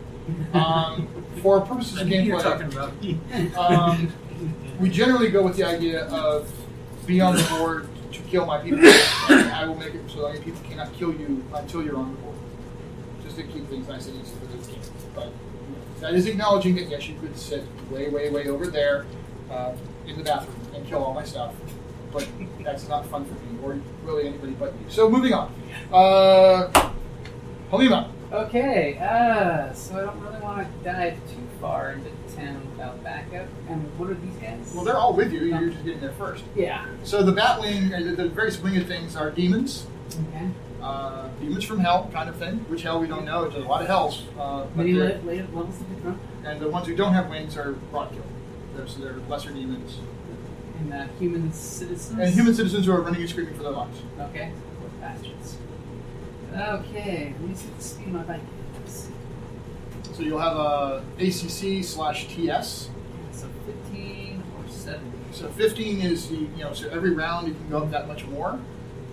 For purposes of You're talking gameplay, about we generally go with the idea of be on the board to kill my people, and I will make it so that people cannot kill you until you're on the board, just to keep things nice and easy for the game. But that is acknowledging that yes, you could sit way, way, way over there in the bathroom and kill all my stuff, but that's not fun for me or really anybody but you. So moving on, Halima. Okay, so I don't really want to dive too far into town without backup. And what are these guys? Well, they're all with you. You're just getting there first. Yeah. So the Batwing, the various winged things are demons. Okay. Demons from hell, kind of thing. Which hell we don't know. There's a lot of hells. Many levels to become. And the ones who don't have wings are Brodkil. So they're lesser demons. And human citizens. And human citizens who are running and screaming for their lives. Okay. Poor bastards. Okay. Let me see what the speed of my bike is. So you'll have a ACC/TS. So 15 or 70. So 15 is so every round you can go up that much more.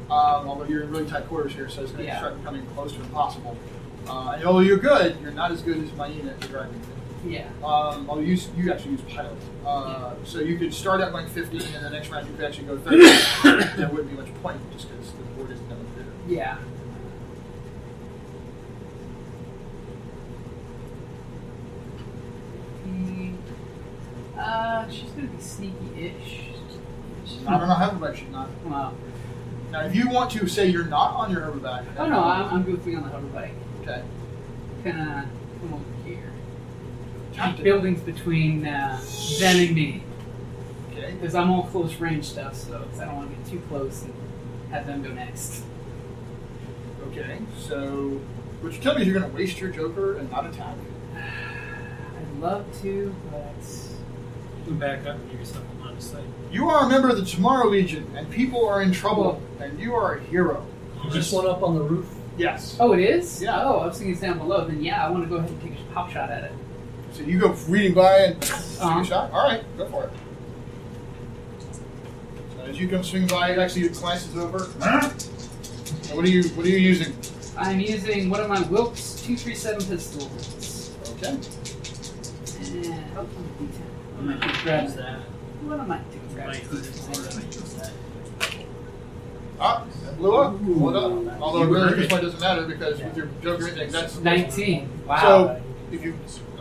Although you're in really tight quarters here, so it's going to start becoming close to impossible. And although you're good, you're not as good as my unit at driving. Yeah. Although you actually use pilot. So you could start out going 15, and the next round you could actually go 30. There wouldn't be much point just because the board isn't that much bigger. Yeah. She's gonna be sneaky-ish. Not on a hoverback, she's not. Well. Now, if you want to say you're not on your hoverback. Oh no, I'm goofing on the hoverbike. Okay. Gonna come over here. Captain. Buildings between them and me. Okay. Because I'm all close range stuff, so I don't want to get too close and have them go next. Okay. So, what you tell me is you're going to waste your Joker and not attack. I'd love to, but you can back up and give yourself a line of sight. You are a member of the Tomorrow Legion, and people are in trouble, and you are a hero. Is this one up on the roof? Yes. oh, it is. Yeah. Oh, I was thinking it's down below. Then yeah, I want to go ahead and take a pop shot at it. So you go reading by and take a shot? All right, go for it. So as you come swing by, it actually glances over. And what are you using? I'm using one of my Wilkes 237 pistols. Okay. And oh, I'm a D10. Grabs that. What am I doing? Might hurt it more than I use that. Ah, that blew up. Well done. Although really this one doesn't matter because with your Joker index, that's 19. Wow. So if you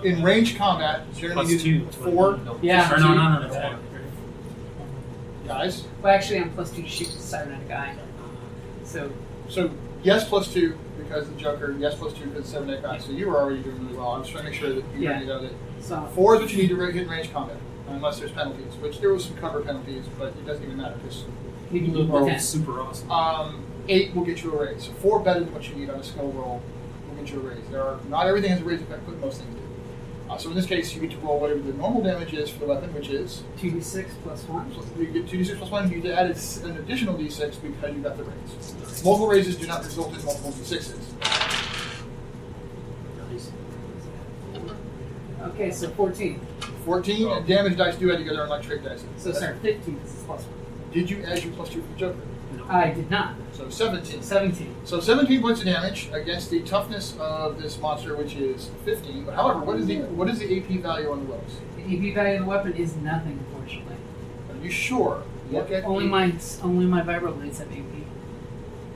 in range combat, generally Plus use 2. 4. Yeah. Or no, not an attack. Guys. Well, actually, I'm +2 to shoot the cybernetic guy. So yes +2 because the Joker, yes +2 because the 7-8 guy. So you were already doing really well. I was trying to make sure that you already know that. So 4 is what you need to hit in range combat, unless there's penalties, which there was some cover penalties, but it doesn't even matter because we can do Roll 10. super awesome. 8 will get you a raise. So 4 better than what you need on a skill roll will get you a raise. Not everything has a raise effect, but most things do. So in this case, you get to roll whatever the normal damage is for the weapon, which is 2d6 plus 1. so you get 2d6 plus 1. You added an additional d6 because you got the raise. Multiple raises do not result in multiple d6s. Okay, so 14. 14 and damage dice do add together, unlike trait dice. So sorry, 15 is plus 1. Did you add your +2 for the Joker? I did not. So 17. 17. So 17 points of damage against the toughness of this monster, which is 15. But however, what is the AP value on the Wilkes? The AP value of the weapon is nothing, unfortunately. Are you sure? Look at Only my vibroblades have AP.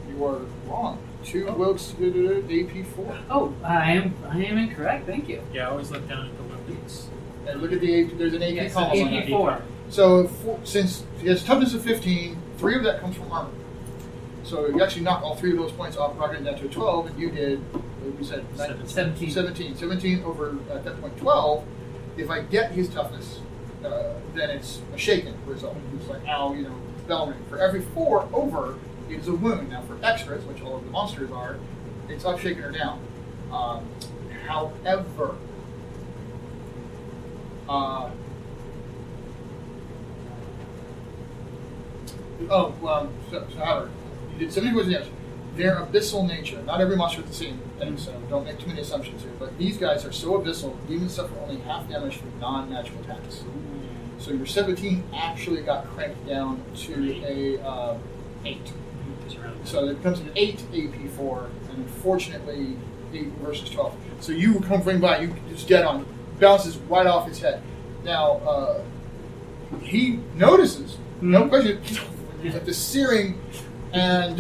You are wrong. 2 Wilkes, AP 4. Oh, I am incorrect. Thank you. Yeah, I always look down at the weapons. And look at the AP. There's an AP Yes, column on AP that. 4. So since it has toughness of 15, 3 of that comes from armor. So you actually knock all 3 of those points off, rocketing down to a 12, and you did, what we said, 17. 17 over, at that point, 12. If I get his toughness, then it's a shaken result. It's like, ow, bell ring. For every 4 over, it is a wound. Now, for extras, which all of the monsters are, it's up, shaken, or down. However, however, you did 70 points of damage. Their abyssal nature. Not every monster is the same thing, so don't make too many assumptions here. But these guys are so abyssal, demons suffer only half damage from non-natural attacks. So your 17 actually got cranked down to a 8. So it becomes an 8 AP4, and unfortunately, 8 versus 12. So you come running by, you just dead on, bounces right off his head. Now, he notices, no question, he's like the searing, and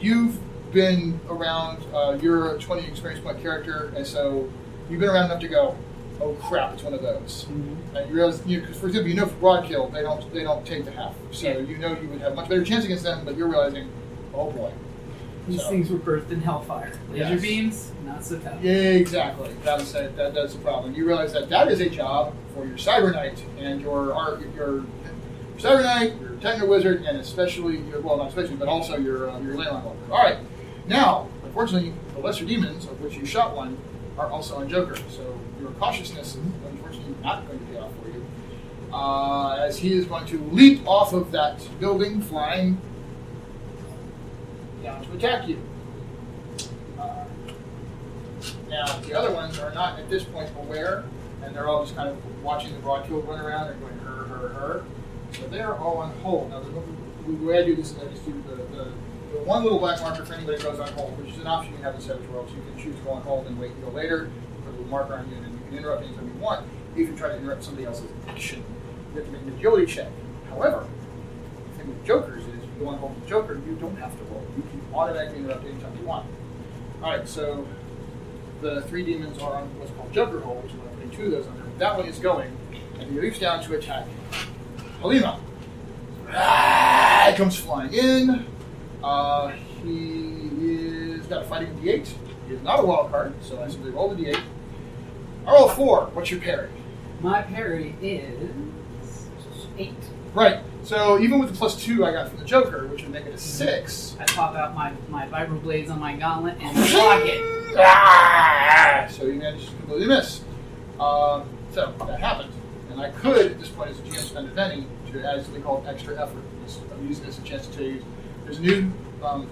you've been around, you're a 20 experience point character, and so you've been around enough to go, oh crap, it's one of those. Mm-hmm. And you realize, because for example, you know for Brodkil, they don't take the half. So you know you would have a much better chance against them, but you're realizing, oh boy. These things were birthed in hellfire. Laser Yes. beams, not so tough. Yeah, exactly. That's the problem. You realize that is a job for your Cyber Knight and your Cyber Knight, your Techno Wizard, and especially not especially, but also your Leyline Walker. All right. Now, unfortunately, the lesser demons, of which you shot one, are also on Joker. So your cautiousness is unfortunately not going to pay off for you, as he is going to leap off of that building, flying down to attack you. Now, the other ones are not at this point aware, and they're all just kind of watching the Brodkil run around and going, her. So they are all on hold. Now, the way I do this is I just do the one little black marker for anybody that goes on hold, which is an option you have in Savage Worlds. You can choose to go on hold and wait until later, put a little marker on you, and you can interrupt anytime you want. You can try to interrupt somebody else's action. You have to make an agility check. However, the thing with Jokers is, if you go on hold with Joker, you don't have to roll. You can automatically interrupt anytime you want. Alright, so the 3 demons are on what's called Joker hold, which is when I'm putting 2 of those on there. That one is going, and he leaps down to attack Halima. He comes flying in. He's got a fighting D8. He is not a wild card, so I simply roll the D8. I roll 4. What's your parry? My parry is 8. Right. So even with the +2 I got from the Joker, which would make it a 6. I pop out my vibroblades on my gauntlet and block it. So you managed to completely miss. So that happened. And I could, at this point, as a GM, spend a penny to add something called extra effort. I'm using this as a chance to tell you. There's a new,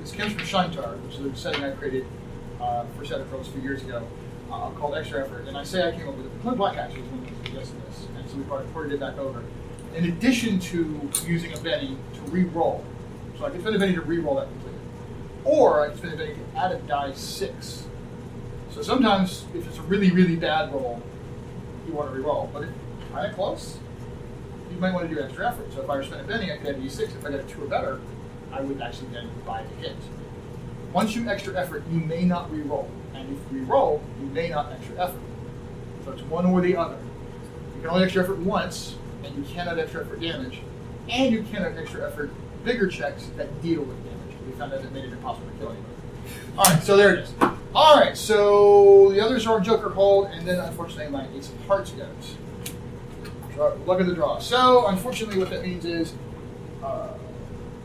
this comes from Shintar, which is a setting I created for Savage Worlds a few years ago, called Extra Effort. And I say I came up with it. Clint Black actually was one of the suggesting this. And so we ported it back over. In addition to using a Benny to re-roll. So I can spend a Benny to re-roll that completely. Or I can spend a Benny to add a die 6. So sometimes, if it's a really, really bad roll, you want to re-roll. But if it's kind of close, you might want to do extra effort. So if I were to spend a Benny, I could add a D6. If I got a 2 or better, I would actually then buy the hit. Once you extra effort, you may not re-roll. And if you re-roll, you may not extra effort. So it's one or the other. You can only extra effort once, and you cannot extra effort damage. And you cannot extra effort bigger checks that deal with damage. We found out it made it impossible to kill anybody. Alright, so there it is. Alright, so the others are on Joker hold, and then unfortunately my Ace of Hearts goes. Luck of the draw. So, unfortunately, what that means is,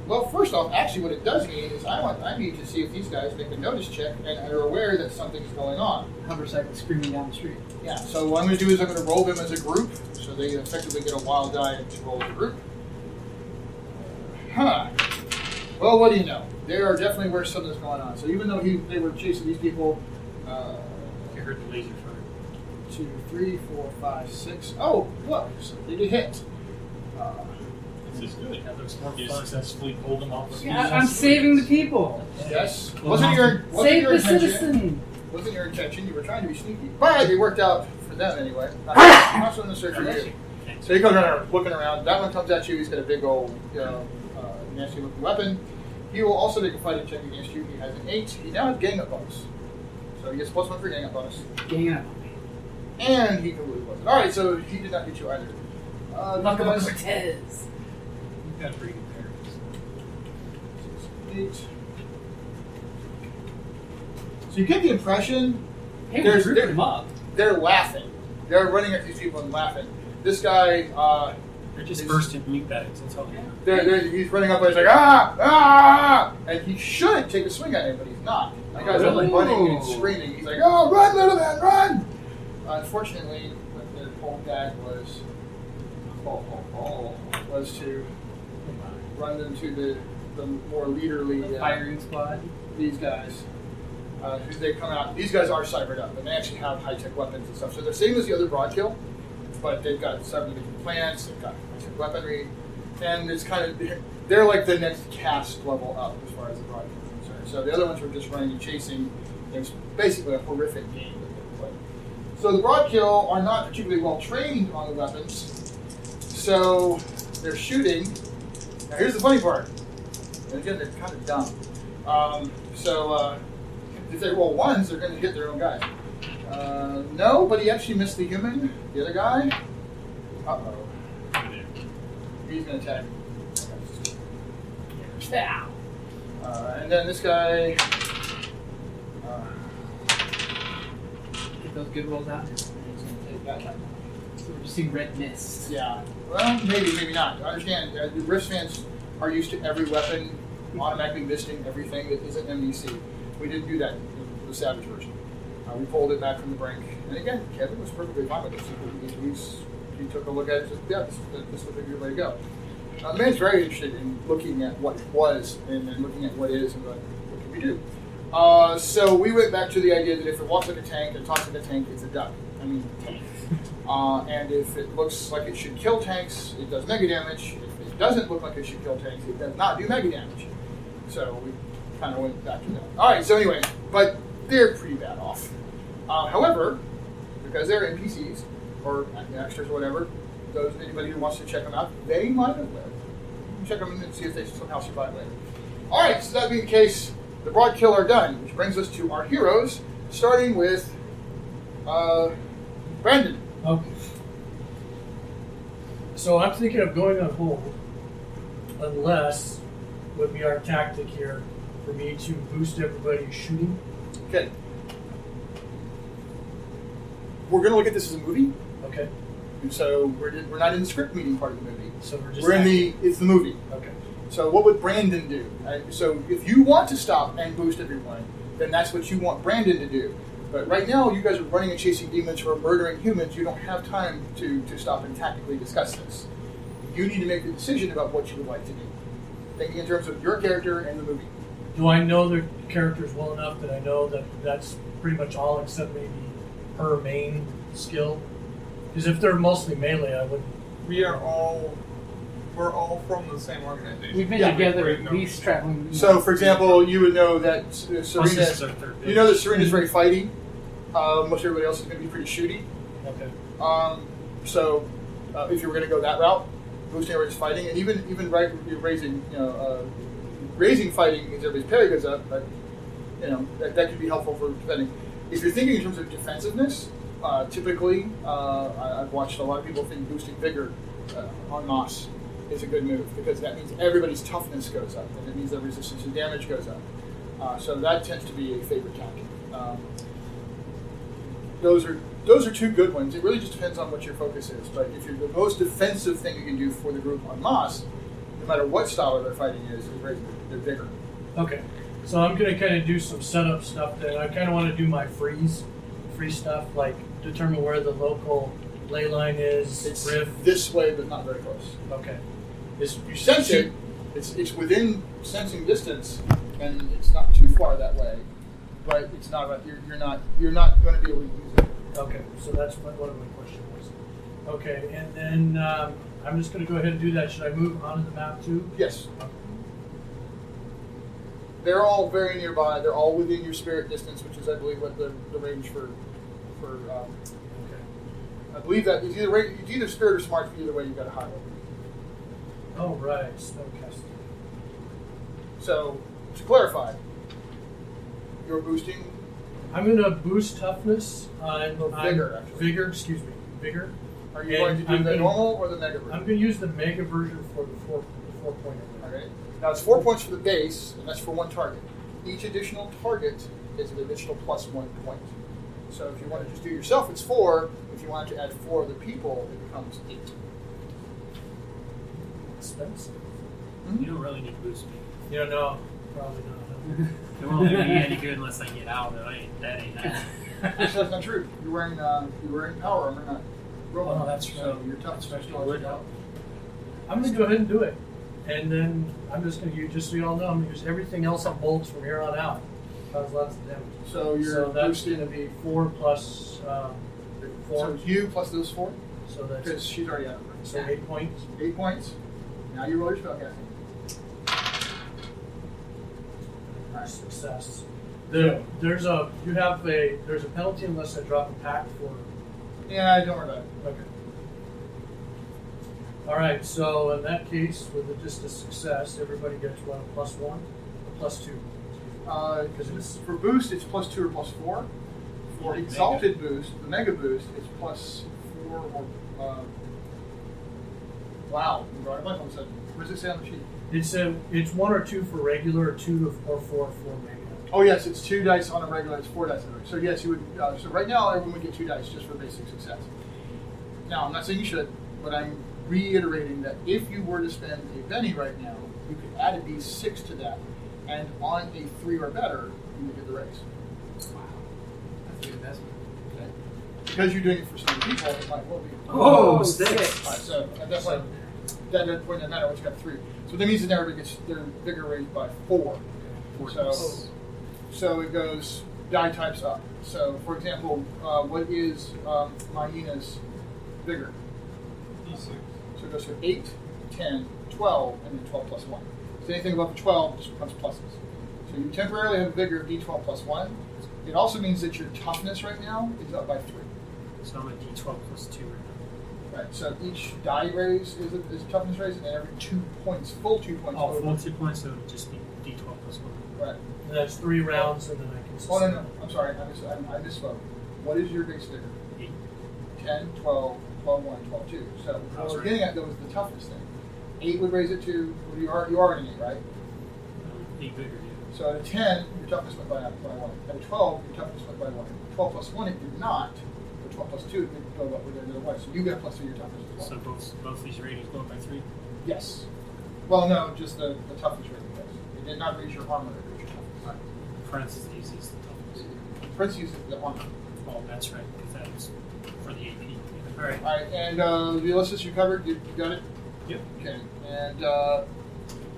well, first off, actually, what it does mean is I need to see if these guys make a notice check and are aware that something's going on. Hover cycle screaming down the street. Yeah. So what I'm going to do is I'm going to roll them as a group, so they effectively get a wild die to roll as a group. Well, what do you know? They are definitely aware something's going on. So even though they were chasing these people, I heard the laser fire. 2, 3, 4, 5, 6. Oh, look, so they did hit. This is good. That looks more You fun. successfully pulled them off. Of Yeah, I'm saving the people. Yes. Save your the intention. citizen. Wasn't your intention. You were trying to be sneaky, but it worked out for them anyway. Not so necessarily for you. So he comes around looking around. That one comes at you. He's got a big old, nasty looking weapon. He will also make a fighting check against you. He has an 8. He now has gang up bonus. So he gets +1 for gang up bonus. Gang up. And he completely was. Alright, so he did not hit you either. Luck of guys- Cortez. You've got pretty good parries. 8. So you get the impression Hey, we There's- grouped there- them up. they're laughing. They're running at these people and laughing. This guy, They're just bursting meat bags. That's all they are. he's running up and he's like, ah! And he should take a swing at him, but he's not. That guy's only running and screaming. He's like, oh, run, little man, run! Unfortunately, what the whole gag was, was to run them to the more leaderly Firing squad. these guys. They come out. These guys are cybered up, and they actually have high-tech weapons and stuff. So they're same as the other Brodkil, but they've got 7 different plants. They've got weaponry, and it's kind of they're like the next caste level up as far as the Brodkil is concerned. So the other ones were just running and chasing. It's basically a horrific game that they play. So the Brodkil are not particularly well trained on the weapons, so they're shooting. Now here's the funny part. And again, they're kind of dumb. If they roll ones, they're going to hit their own guy. No, but he actually missed the human. The other guy. Uh-oh. He's going to attack. Ow. And then this guy. Get those good rolls out. He's going to take that. So we're just seeing red mist. Yeah. Well, maybe not. I understand. The Rift fans are used to every weapon automatically listing everything that isn't MDC. We didn't do that in the Savage version. We pulled it back from the brink. And again, Kevin was perfectly fine with this. He took a look at it and said, yeah, this looks like a good way to go. The man's very interested in looking at what was and then looking at what is and what can we do. So we went back to the idea that if it walks like a tank and talks like a tank, it's a duck. I mean, tank. And if it looks like it should kill tanks, it does mega damage. If it doesn't look like it should kill tanks, it does not do mega damage. So we kind of went back to that. All right, so anyway, but they're pretty bad off. However, because they're NPCs or extras or whatever, anybody who wants to check them out, they might have lived. Check them and see if they somehow survive later. All right, so that being the case, the Brodkil are done, which brings us to our heroes, starting with Brandon. Okay. So I'm thinking of going on hold, unless would be our tactic here for me to boost everybody's shooting. Okay. We're going to look at this as a movie. Okay. And so we're not in the script meeting part of the movie. So we're in it's the movie. Okay. So what would Brandon do? So if you want to stop and boost everyone, then that's what you want Brandon to do. But right now, you guys are running and chasing demons who are murdering humans. You don't have time to stop and tactically discuss this. You need to make the decision about what you would like to do. Thinking in terms of your character and the movie. Do I know their characters well enough that I know that that's pretty much all except maybe her main skill? Because if they're mostly melee, I wouldn't. We're all from the same organization. We've been together at least traveling. So, for example, you would know that Serena. You know that Serena's very fighty. Most everybody else is going to be pretty shooty. Okay. So, if you were going to go that route, boosting everybody's fighting, and even raising fighting means everybody's parry goes up. But that could be helpful for defending. If you're thinking in terms of defensiveness, typically I've watched a lot of people think boosting vigor on Moss is a good move because that means everybody's toughness goes up, and it means their resistance to damage goes up. So that tends to be a favorite tactic. Those are two good ones. It really just depends on what your focus is. But if you're the most defensive thing you can do for the group on Moss, no matter what style of their fighting is raising their vigor. Okay. So I'm going to kind of do some setup stuff then. I kind of want to do my free stuff, like determine where the local ley line is. It's rift. this way, but not very close. Okay. You sense it. It's within sensing distance, and it's not too far that way. But it's not. You're not going to be able to use it. Okay. So that's what my question was. Okay, and then I'm just going to go ahead and do that. Should I move onto the map too? Yes. Okay. They're all very nearby. They're all within your spirit distance, which is, I believe, what the range for. Okay. I believe that it's either spirit or smart. Either way, you've got a high roll. Oh right, spellcasting. So to clarify, you're boosting. I'm going to boost toughness. Vigor, actually. Vigor, excuse me. Vigor. Are you going to do the normal or the mega version? I'm going to use the mega version for the 4-pointer. Okay. Now it's 4 points for the base, and that's for one target. Each additional target is an additional +1 point. So if you want to just do yourself, it's 4. If you want to add 4 other people, it becomes 8. Expensive. You don't really need boost me. Yeah, no, probably not. It won't do me any good unless I get out. That ain't that. That's not true. You're wearing power armor, not robot. Oh, that's So right. your toughness That's still right. out. I'm going to go ahead and do it. And then I'm just going to use, just so you all know, I'm going to use everything else on bolts from here on out. Cause lots of damage. So you're So that's boosting. going to be 4 plus 4. So you plus those 4, So that's because she's already out of range. So 8 points. 8 points. Now you roll your spellcasting. Success. There's a penalty unless I drop a pack for. Yeah, don't worry about it. Okay. All right. So in that case, with just a success, everybody gets what, a +1, or +2. Because it's for boost, it's +2 or +4. For exalted boost, the mega boost, it's +4 or. Wow, I'm drawing a blank all of a sudden. Where does it say on the sheet? It's 1 or 2 for regular, or 2 or 4 for mega. Oh yes, it's 2 dice on a regular. It's 4 dice on a regular. So yes, you would. So right now, everyone would get 2 dice just for basic success. Now, I'm not saying you should, but I'm reiterating that if you were to spend a penny right now, you could add a D6 to that, and on a 3 or better, you would get the raise. Wow. That's a good investment. Okay. Because you're doing it for so many people, it might well be. Oh, 6. 6. All right, so at that point, that point doesn't matter once you got 3. So that means that everybody gets their vigor raised by 4. So it goes die types up. So for example, what is Marina's vigor? D6. So it goes from 8, 10, 12, and then 12 plus 1. So anything above 12 just becomes pluses. So you temporarily have a vigor of D12 plus 1. It also means that your toughness right now is up by 3. So I'm a D12 plus 2 right now. Right. So each die raise is a toughness raise, and then every 2 points, full 2 points. Oh, full 2 points, so it would just be D12 plus 1. Right. And that's 3 rounds, and then I can. Oh no, I'm sorry. I misspoke. What is your base vigor? 8. 10, 12, 12, 1, 12, 2. So what we're getting at though is the toughness thing. 8 would raise it to, you are an 8, right? 8 bigger, yeah. So at a 10, your toughness went by 1. At a 12, your toughness went by 1. 12 plus 1, it did not. But 12 plus 2, it did go up with another way. So you get plus 2 your toughness as well. So both these ratings go up by 3? Yes. Well, no, just the toughness rating does. It did not raise your armor, it raised your toughness. Parentheses is the toughness. Prince uses the armor. Oh, that's right, because that was for the AP. All right. All right, and Ulysses, you covered? You got it? Yep. Okay, and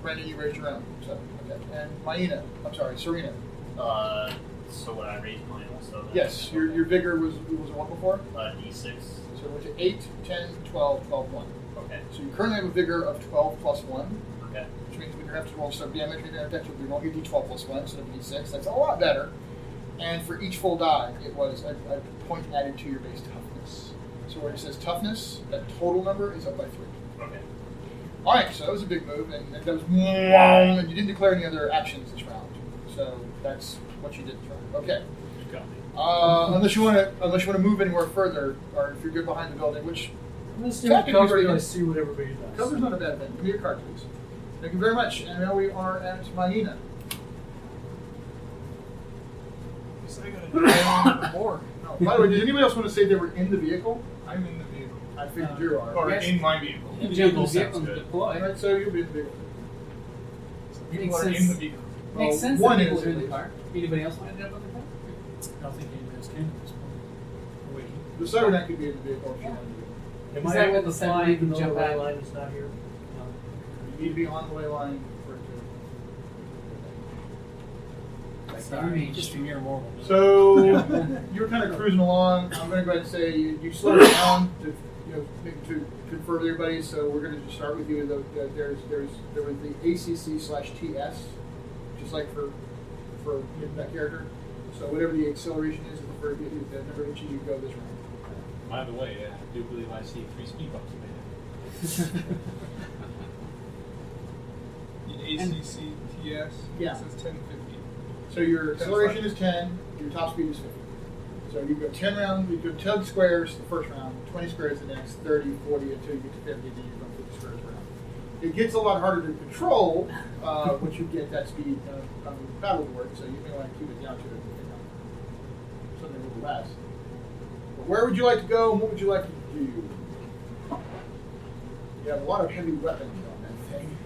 Brandon, you raised your own. So, okay. And Maina, I'm sorry, Serena. So when I raised mine also? Yes, your vigor was what before? D6. So it went to 8, 10, 12, 12, 1. Okay. So you currently have a vigor of 12 plus 1. Okay. Which means when you have to roll some damage, you're going to roll your d12 plus 1 instead of d6. That's a lot better. And for each full die, it was a point added to your base toughness. So where it says toughness, that total number is up by 3. Okay. All right, so that was a big move, and that was and you didn't declare any other actions this round. So that's what you did this round. Okay. You got me. Unless you want to move anywhere further, or if you're good behind the building, which Let's do the cover and see what everybody does. cover's not a bad thing. Give me your card, please. Thank you very much. And now we are at Maina. Guess I gotta die more. Oh, by the way, did anybody else want to say they were in the vehicle? I'm in the vehicle. I figured you are. Or Yes. in my vehicle. You jump in the vehicle sounds and good. deploy. All right, so you'll be in the vehicle. People Makes are sense. in the vehicle. Makes Well, sense one that people is are in at the least. car. Anybody else want to jump in the car? I don't think anybody else can at this point. We're waiting. The Cybernet could be in the vehicle if you want to do Am Is I that able what to the fly Cybernet even can though the jump red out? line is not here? it. You need to be on the way line for it to. Sorry. Just a mere mortal. So you're kind of cruising along. I'm going to go ahead and say you slow down to confer with everybody. So we're going to just start with you. There was the ACC/TS, just like for that character. So whatever the acceleration is, the number of inches you go this round. By the way, I do believe I see 3 speed bumps in there. The ACCTS Yeah. says 1050. So your acceleration is 10, your top speed is 50. So you go 10 rounds, you go 10 squares the first round, 20 squares the next, 30, 40 until you get to 50, then you go 50 squares around. It gets a lot harder to control once you get that speed on the paddleboard, so you may want to keep it down to something a little less. But where would you like to go and what would you like to do? You have a lot of heavy weapons on that thing.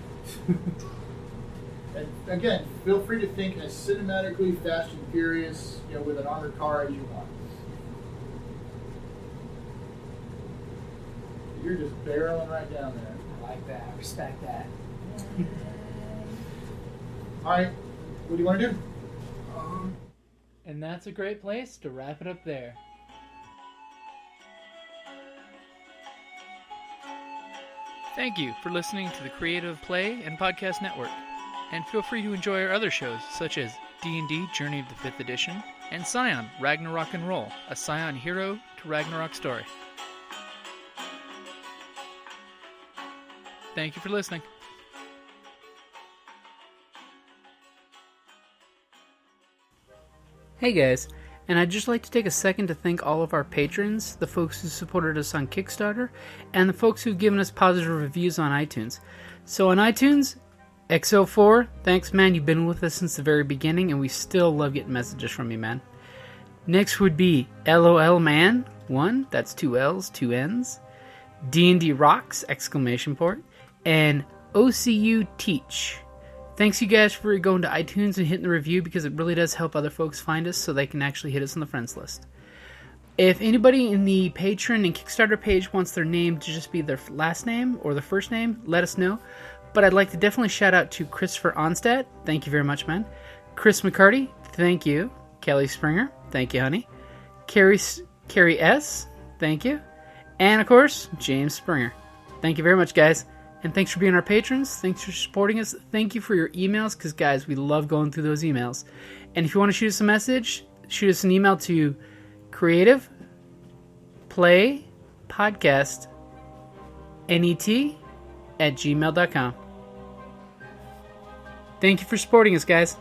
And again, feel free to think as cinematically fast and furious, with an armored car as you want. You're just barreling right down there. I like that. I respect that. All right, what do you want to do? And that's a great place to wrap it up there. Thank you for listening to the Creative Play and Podcast Network. And feel free to enjoy our other shows, such as D&D Journey of the 5th Edition and Scion Ragnarok and Roll, a Scion hero to Ragnarok story. Thank you for listening. Hey guys, and I'd just like to take a second to thank all of our patrons, the folks who supported us on Kickstarter, and the folks who've given us positive reviews on iTunes. So on iTunes, XO4, thanks man, you've been with us since the very beginning, and we still love getting messages from you, man. Next would be LOL Man 1, that's 2 L's, 2 N's, D&D Rocks, ! And OCU Teach. Thanks you guys for going to iTunes and hitting the review, because it really does help other folks find us so they can actually hit us on the friends list. If anybody in the Patreon and Kickstarter page wants their name to just be their last name or their first name, let us know. But I'd like to definitely shout out to Christopher Onstadt. Thank you very much, man. Chris McCarty, thank you. Kelly Springer, thank you, honey. Carrie S., thank you. And, of course, James Springer. Thank you very much, guys. And thanks for being our patrons. Thanks for supporting us. Thank you for your emails, because, guys, we love going through those emails. And if you want to shoot us a message, shoot us an email to creativeplaypodcastnet@gmail.com. Thank you for supporting us, guys.